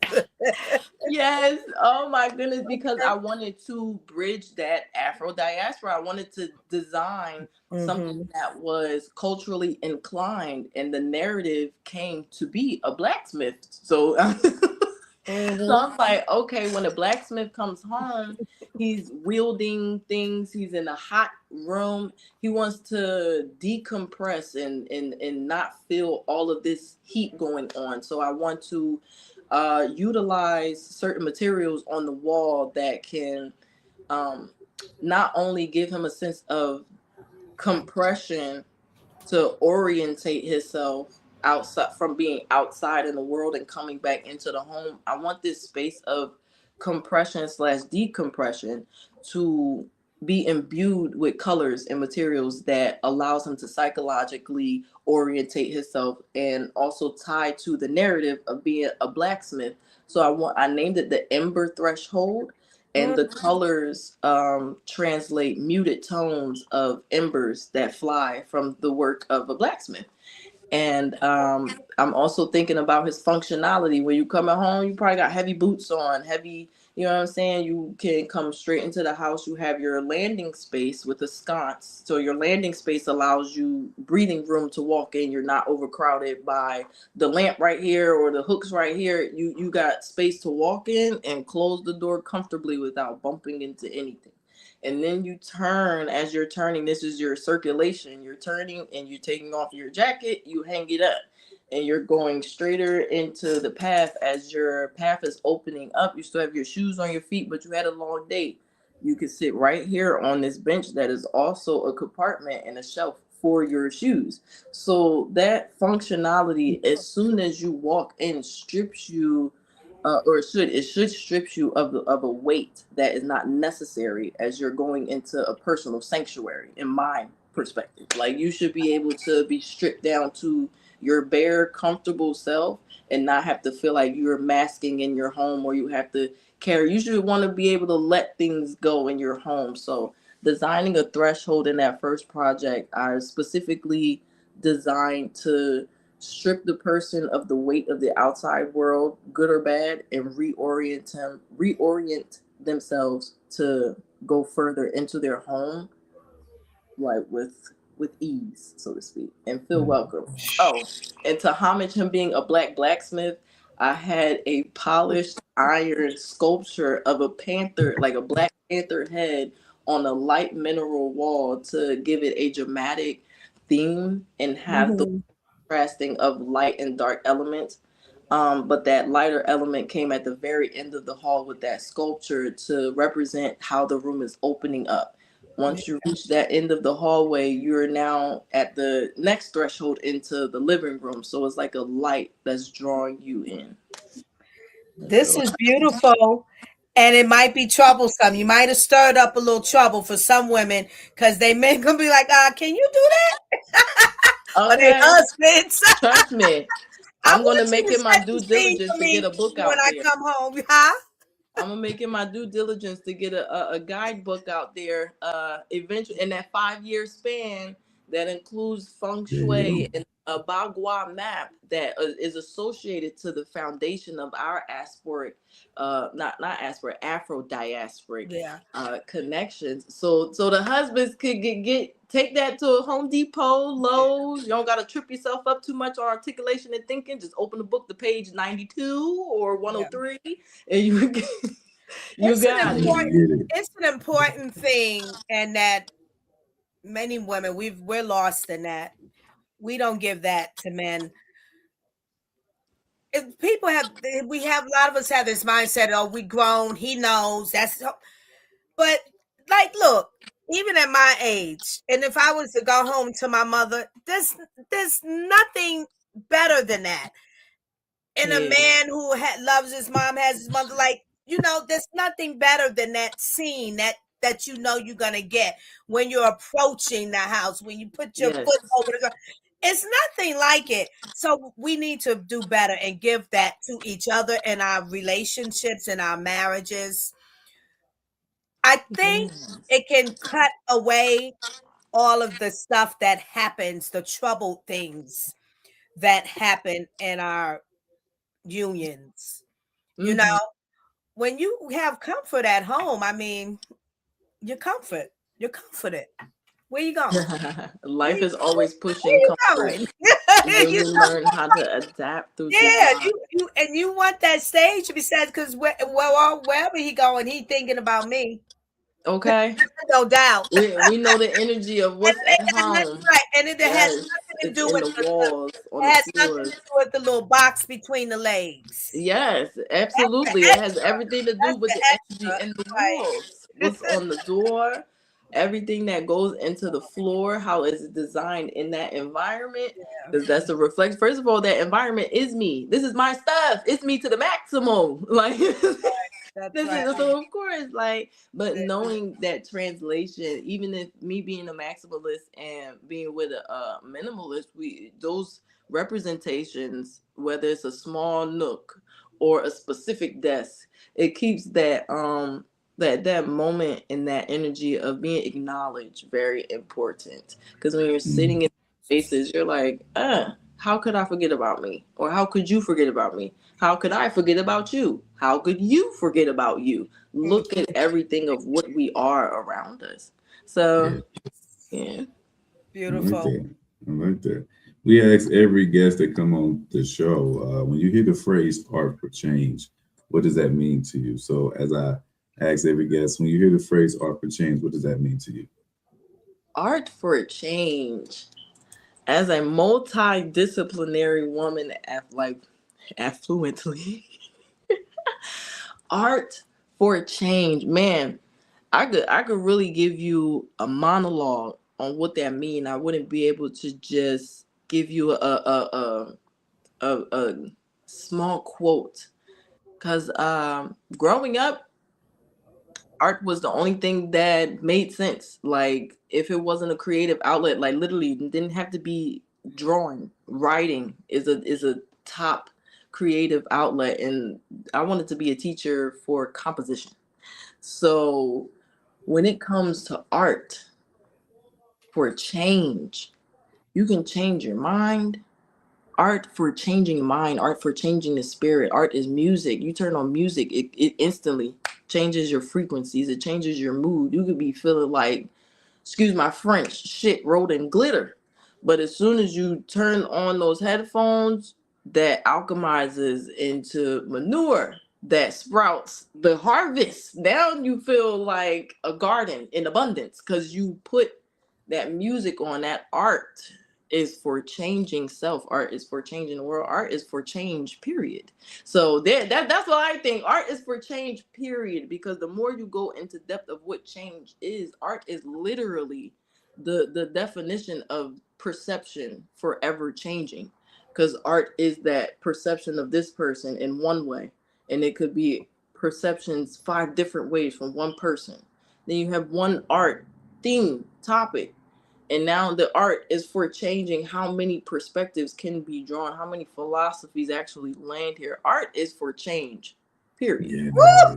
Yes. Oh my goodness. Because I wanted to bridge that Afro diaspora. I wanted to design something Hmm. that was culturally inclined, and the narrative came to be a blacksmith. So so Hmm. I'm like, okay, when a blacksmith comes home, he's wielding things, he's in a hot room, he wants to decompress and not feel all of this heat going on. So I want to utilize certain materials on the wall that can um, not only give him a sense of compression to orientate himself outside, from being outside in the world and coming back into the home. I want this space of compression slash decompression to be imbued with colors and materials that allows him to psychologically orientate himself, and also tie to the narrative of being a blacksmith. So I named it the Ember Threshold, and the colors translate muted tones of embers that fly from the work of a blacksmith. And I'm also thinking about his functionality. When you come at home, you probably got heavy boots on, heavy, you know what I'm saying? You can come straight into the house. You have your landing space with a sconce. So your landing space allows you breathing room to walk in. You're not overcrowded by the lamp right here or the hooks right here. You got space to walk in and close the door comfortably without bumping into anything. And then you turn. As you're turning, this is your circulation. You're turning and you're taking off your jacket, you hang it up, and you're going straighter into the path. As your path is opening up, you still have your shoes on your feet, but you had a long day. You can sit right here on this bench that is also a compartment and a shelf for your shoes. So that functionality, as soon as you walk in, strips you, or it should strip you of a weight that is not necessary as you're going into a personal sanctuary. In my perspective, like, you should be able to be stripped down to your bare, comfortable self, and not have to feel like you're masking in your home, or you have to carry. You should want to be able to let things go in your home. So designing a threshold in that first project, I specifically designed to strip the person of the weight of the outside world, good or bad, and reorient themselves to go further into their home, like with ease, so to speak, and feel welcome. Oh, and to homage him being a black blacksmith, I had a polished iron sculpture of a panther, like a black panther head, on a light mineral wall to give it a dramatic theme and have the Hmm. contrasting of light and dark elements. But that lighter element came at the very end of the hall with that sculpture to represent how the room is opening up. Once you reach that end of the hallway, you're now at the next threshold into the living room. So it's like a light that's drawing you in. This is beautiful. And it might be troublesome. You might have stirred up a little trouble for some women because they may gonna be like, can you do that? Or their Okay, husbands. trust me. I I'm gonna want you make to it my set due the scene diligence for to get me a book when out I there. come home. Huh? I'm gonna make it my due diligence to get a guidebook out there. Eventually, in that 5 year span, that includes feng There you shui go. and a bagua map that is associated to the foundation of our asporic, not asporic, Afro diasporic Yeah. connections. So the husbands could get take that to a Home Depot, Lowe's. You don't gotta trip yourself up too much on articulation and thinking. Just open the book to page 92 or Yeah. 103, and you you It's an got it. You important, get it. it's an important thing, and that many women we're lost in that. We don't give that to men. If people have, we have, a lot of us have this mindset, oh, we grown, he knows, but like, look, even at my age, and if I was to go home to my mother, there's nothing better than that. And a Yeah. man who loves his mom, has his mother, like, there's nothing better than that scene that you're gonna get when you're approaching the house, when you put your Yes. foot over the ground. It's nothing like it. So we need to do better and give that to each other in our relationships and our marriages. I think Yes. it can cut away all of the stuff that happens, the troubled things that happen in our unions. You know, Mm-hmm. when you have comfort at home, I mean, you're comforted. Where you going? Where Life you, is always where pushing you comfort going? when You we learn how to adapt through Yeah, survival. you want that stage to be said because wherever he going, he thinking about me. Okay. No doubt. We know the energy of And what's it at has nothing, home. right, and it has Yes. nothing to It's do in with the walls, on it the has nothing to floors. do with the little box between the legs. Yes, That's the absolutely. It has extra. everything to do That's with the the energy extra, in the right? walls. What's on the door, everything that goes into the floor, how it's designed in that environment. Yeah, Because that's a reflection. First of all, that environment is me. This is my stuff. It's me to the maximum. Like that's this right. is so of course, like, but Yeah. knowing that translation, even if me being a maximalist and being with a minimalist, we those representations, whether it's a small nook or a specific desk, it keeps that moment and that energy of being acknowledged very important. Because when you're sitting Mm. in spaces, you're like, how could I forget about me? Or how could you forget about me? How could I forget about you? How could you forget about you? Mm. Look at everything of what we are around us. So, Yeah, yeah. I like Beautiful. that. I like that. We ask every guest that come on the show, when you hear the phrase "art for change," what does that mean to you? So, as I ask every guest, when you hear the phrase "art for change," what does that mean to you? Art for change. As a multidisciplinary woman, like affluently, art for change, man. I could really give you a monologue on what that mean. I wouldn't be able to just give you a small quote because growing up, art was the only thing that made sense. Like if it wasn't a creative outlet, like literally it didn't have to be drawing. Writing is a top creative outlet, and I wanted to be a teacher for composition. So when it comes to art for change, you can change your mind. Art for changing mind, art for changing the spirit. Art is music. You turn on music, it instantly changes your frequencies, it changes your mood. You could be feeling like, excuse my French, shit rolled in glitter. But as soon as you turn on those headphones, that alchemizes into manure that sprouts the harvest. Now you feel like a garden in abundance because you put that music on, that art. is for changing self. Art is for changing the world. Art is for change, period. So that's what I think. Art is for change, period. Because the more you go into depth of what change is, art is literally the definition of perception forever changing. Because art is that perception of this person in one way, and it could be perceptions 5 different ways from one person. Then you have one art theme topic, and now the art is for changing how many perspectives can be drawn, how many philosophies actually land here. Art is for change, period. Yeah.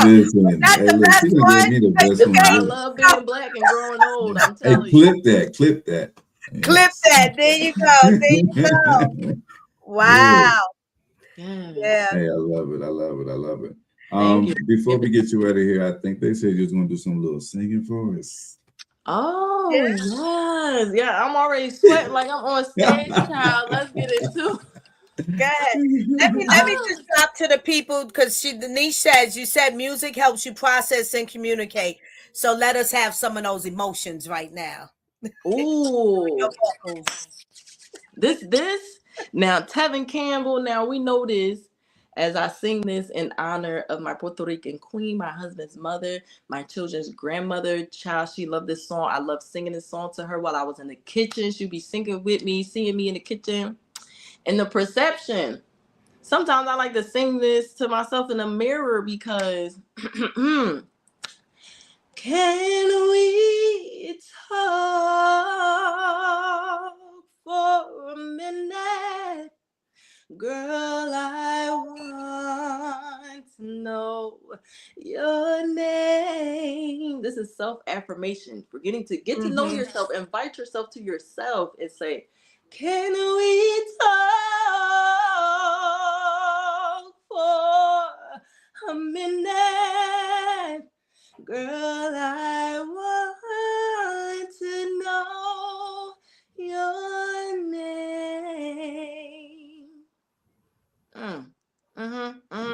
Listen, That's hey, the look, she best done one. gave me the That's best the one. I best. love being black and growing old. I'm Hey, telling you. clip that. Clip Yes. that. There you go. There you go. Yeah. Wow. Yes. Yeah. Hey, I love it. I love it. I love it. Thank you. Before we get you out of here, I think they said you was gonna do some little singing for us. Oh, yes. Yeah, I'm already sweating like I'm on stage, child. Let's get into Go ahead. Let me just drop to the people because Denise says you said music helps you process and communicate. So let us have some of those emotions right now. Ooh. Your vocals. This now Tevin Campbell. Now we know this as I sing this in honor of my Puerto Rican queen, my husband's mother, my children's grandmother. Child, she loved this song. I loved singing this song to her while I was in the kitchen. She'd be singing with me, seeing me in the kitchen. And the perception. Sometimes I like to sing this to myself in the mirror because can we talk for a minute? Girl, I want to know your name. This is self-affirmation. For getting to get to know yourself, invite yourself to yourself and say, can we talk for a minute? Girl, I want to know your name.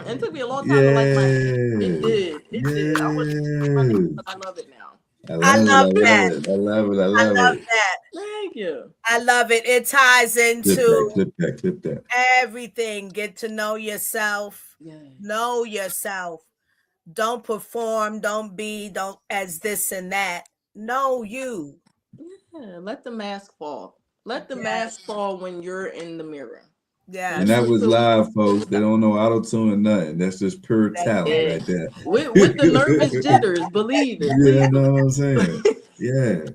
It took me a long time to like my name. It did. It did. I was my name, but I love it now. I I love it. love I that. love it. I love it. I I love love it. that. Thank you. I love it. It ties into Clip that. everything. Get to know yourself. Yes. Know yourself. Don't perform. Don't be. Don't as this and that. Know you. Yeah. Let the mask fall. Let the mask fall when you're in the mirror. And Yes. that was Truthfully, live, folks. They don't know auto tune or nothing. That's just pure That's talent it. right there. with the nervous jitters, believe it. Yeah, I Please know what I'm believe saying. it. Yeah.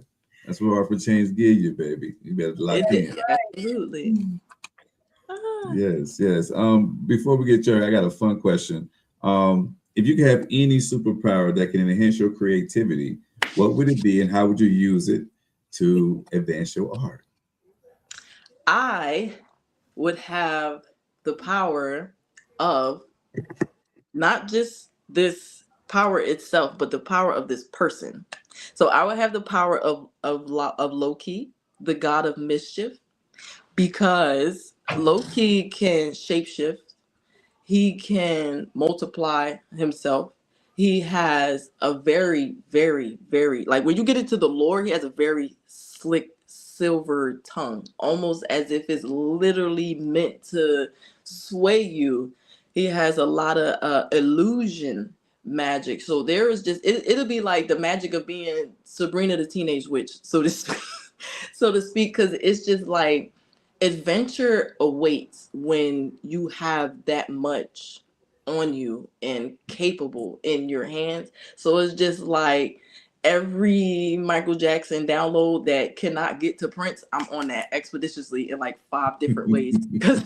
That's what Art for Change give you, baby. You better lock It in. did. Absolutely. Ah. Yes. Before we get to her, I got a fun question. If you could have any superpower that can enhance your creativity, what would it be and how would you use it to advance your art? I would have the power of not just this power itself, but the power of this person. So I would have the power of Loki, the god of mischief, because Loki can shapeshift. He can multiply himself. He has a very, very, very, like when you get into the lore, he has a very slick silver tongue, almost as if it's literally meant to sway you. He has a lot of illusion magic. So there is just, it'll be like the magic of being Sabrina the Teenage Witch, so to speak, so to speak, because it's just like, adventure awaits when you have that much on you and capable in your hands. So it's just like every Michael Jackson download that cannot get to Prince, I'm on that expeditiously in like 5 different ways. Because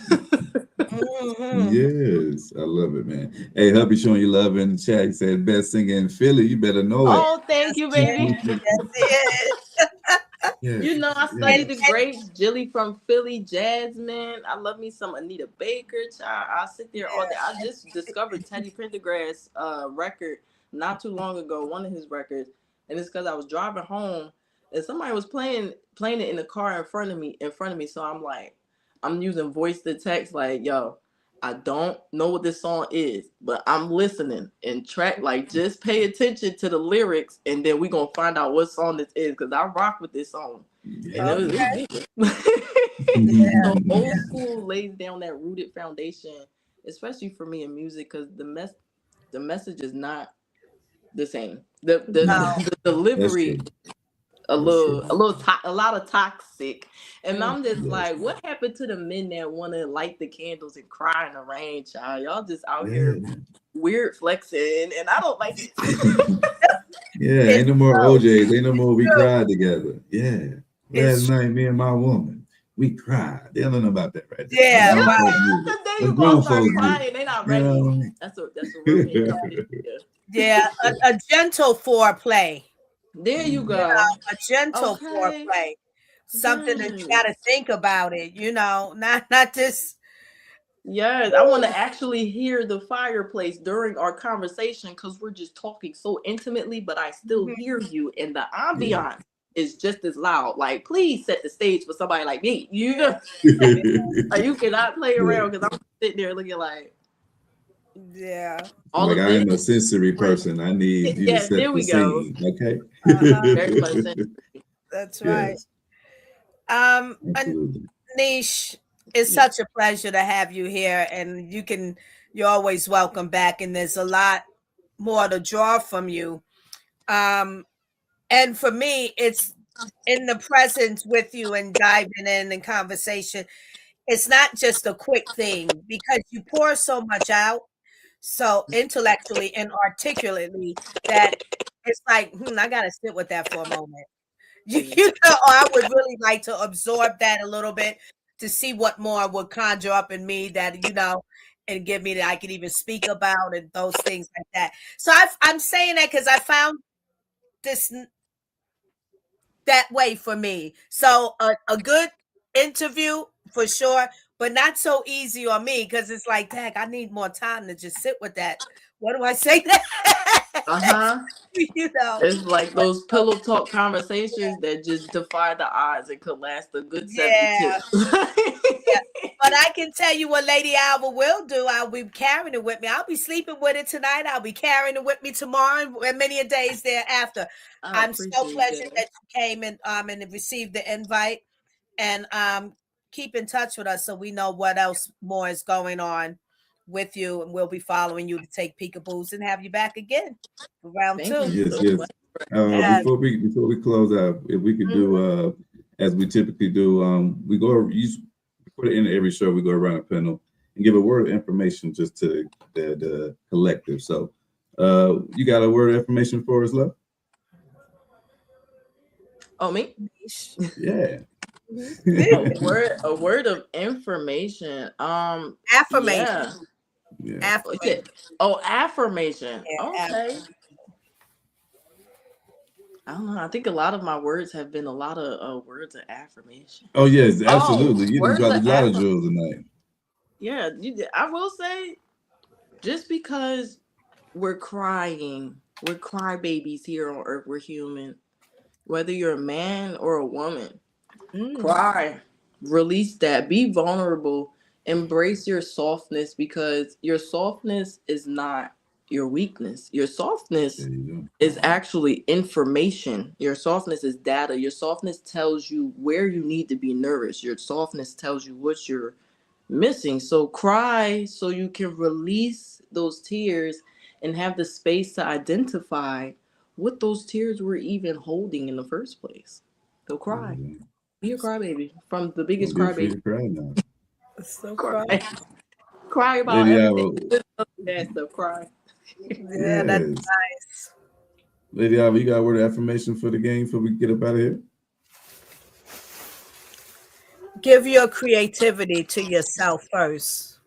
Yes, I love it, man. Hey, hubby showing you love in the chat. He said best singer in Philly. You better know it. oh, thank you, Yes, baby. it Yeah, You know, I yeah. studied the greats, Jilly from Philly, Jasmine. I love me some Anita Baker. Child, I sit there all day. I just discovered Teddy Pendergrass' record not too long ago, one of his records, and it's because I was driving home and somebody was playing it in the car in front of me. So I'm like, I'm using voice to text, like, yo, I don't know what this song is, but I'm listening and track, like, just pay attention to the lyrics, and then we're going to find out what song this is, because I rock with this song. And it was deep. So old school lays down that rooted foundation, especially for me in music, because the message is not the same. The delivery a lot of toxic, and I'm just like, what happened to the men that want to light the candles and cry in the rain, child? Y'all just out here weird flexing, and I don't like it. Ain't no more OJs, ain't no more we cried together. Last night, me and my woman, we cried. They don't know about that, right? Yeah, they gonna start crying. They not ready. You know, that's a real yeah, a gentle foreplay. There you go. A gentle foreplay. Something that you got to think about it. Not this. Yes, I want to actually hear the fireplace during our conversation, because we're just talking so intimately, but I still hear you, and the ambiance is just as loud. Like, please set the stage for somebody like me. You know, like, you cannot play around, because I'm sitting there looking like, like I am a sensory person. I need you to set the scene. Okay. Very much sensory. That's right. Nish, it's such a pleasure to have you here, and you're always welcome back, and there's a lot more to draw from you. And for me, it's in the presence with you and diving in conversation. It's not just a quick thing, because you pour so much out, so intellectually and articulately, that it's like, I gotta sit with that for a moment. I would really like to absorb that a little bit, to see what more would conjure up in me that, and give me that I could even speak about, and those things like that. So I'm saying that because I found this that way for me. So a good interview for sure, but not so easy on me, because it's like, dang, I need more time to just sit with that. What do I say? It's like those pillow talk conversations that just defy the odds and could last a good 72. But I can tell you what Lady Alva will do. I'll be carrying it with me. I'll be sleeping with it tonight. I'll be carrying it with me tomorrow and many a days thereafter. I'm so pleasant that you came and received the invite, and keep in touch with us so we know what else more is going on with you, and we'll be following you to take peekaboos and have you back again for round 2. Yes. Before we close out, if we could do as we typically do, we go before the end of every show, we go around a panel and give a word of information just to the collective. So you got a word of information for us, love? Oh, me? Yeah. A word of information. Affirmation. Affirmation. Affirmation. Yeah, okay. affirmation. I don't know. I think a lot of my words have been a lot of words of affirmation. Oh yes, absolutely. You just dropped a lot of jewels tonight. Yeah, I will say, just because we're crying, we're crybabies here on Earth. We're human. Whether you're a man or a woman, cry, release that, be vulnerable, embrace your softness, because your softness is not your weakness. Your softness is actually information. Your softness is data. Your softness tells you where you need to be nourished. Your softness tells you what you're missing. So cry so you can release those tears and have the space to identify what those tears were even holding in the first place. So cry. Be a crybaby. From the biggest crybaby. Cry now. So cry. Cry about everything. That stuff. Cry. Yeah, that's nice. Lady Alva, you got a word of affirmation for the game before we get up out of here? Give your creativity to yourself first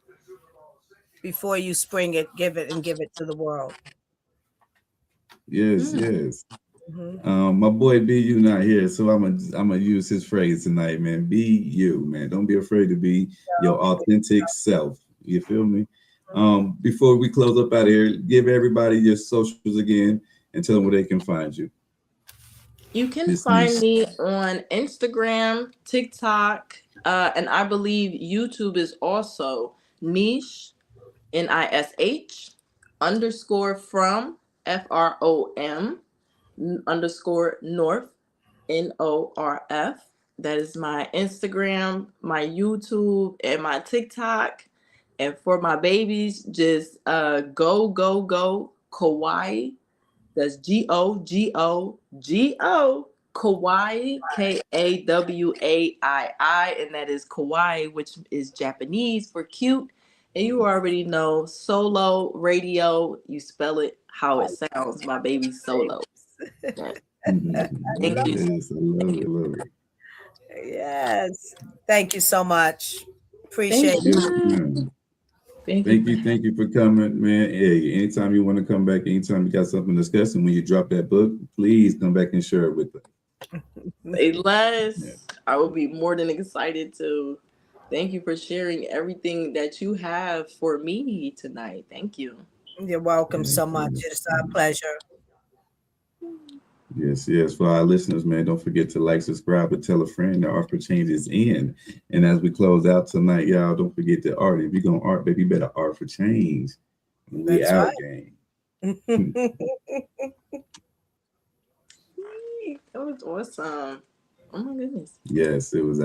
before you spring it, give it to the world. Yes. My boy BU not here, so I'm gonna use his phrase tonight, man. Be you, man. Don't be afraid to be your authentic self. You feel me? Before we close up out of here, give everybody your socials again and tell them where they can find you. You can find me on Instagram, TikTok, and I believe YouTube is also Nish, NISH, underscore from, FROM, underscore North, NORF. That is my Instagram, my YouTube, and my TikTok. And for my babies, just go Kauai. That's GOGO Kauai, KAWAII, and that is Kauai, which is Japanese for cute. And you already know solo radio. You spell it how it sounds. My baby Solo. Yes. Thank you. Yes, I love it. Love it. Yes. Thank you so much. Appreciate Thank it. Yes, you. ma'am. Thank Thank you. you. Thank you for coming, man. Hey, anytime you want to come back, anytime you got something to discuss, and when you drop that book, please come back and share it with us. Say less. Yeah. I will be more than excited to. Thank you for sharing everything that you have for me tonight. Thank you. You're welcome Yes, so much. yes. It's our pleasure. Yes, yes. For our listeners, man, don't forget to like, subscribe, and tell a friend. The Art for Change is in. And as we close out tonight, y'all, don't forget to art. If you're going to art, baby, you better art for change. We That's out, right. gang. That was awesome. Oh my goodness. Yes, it was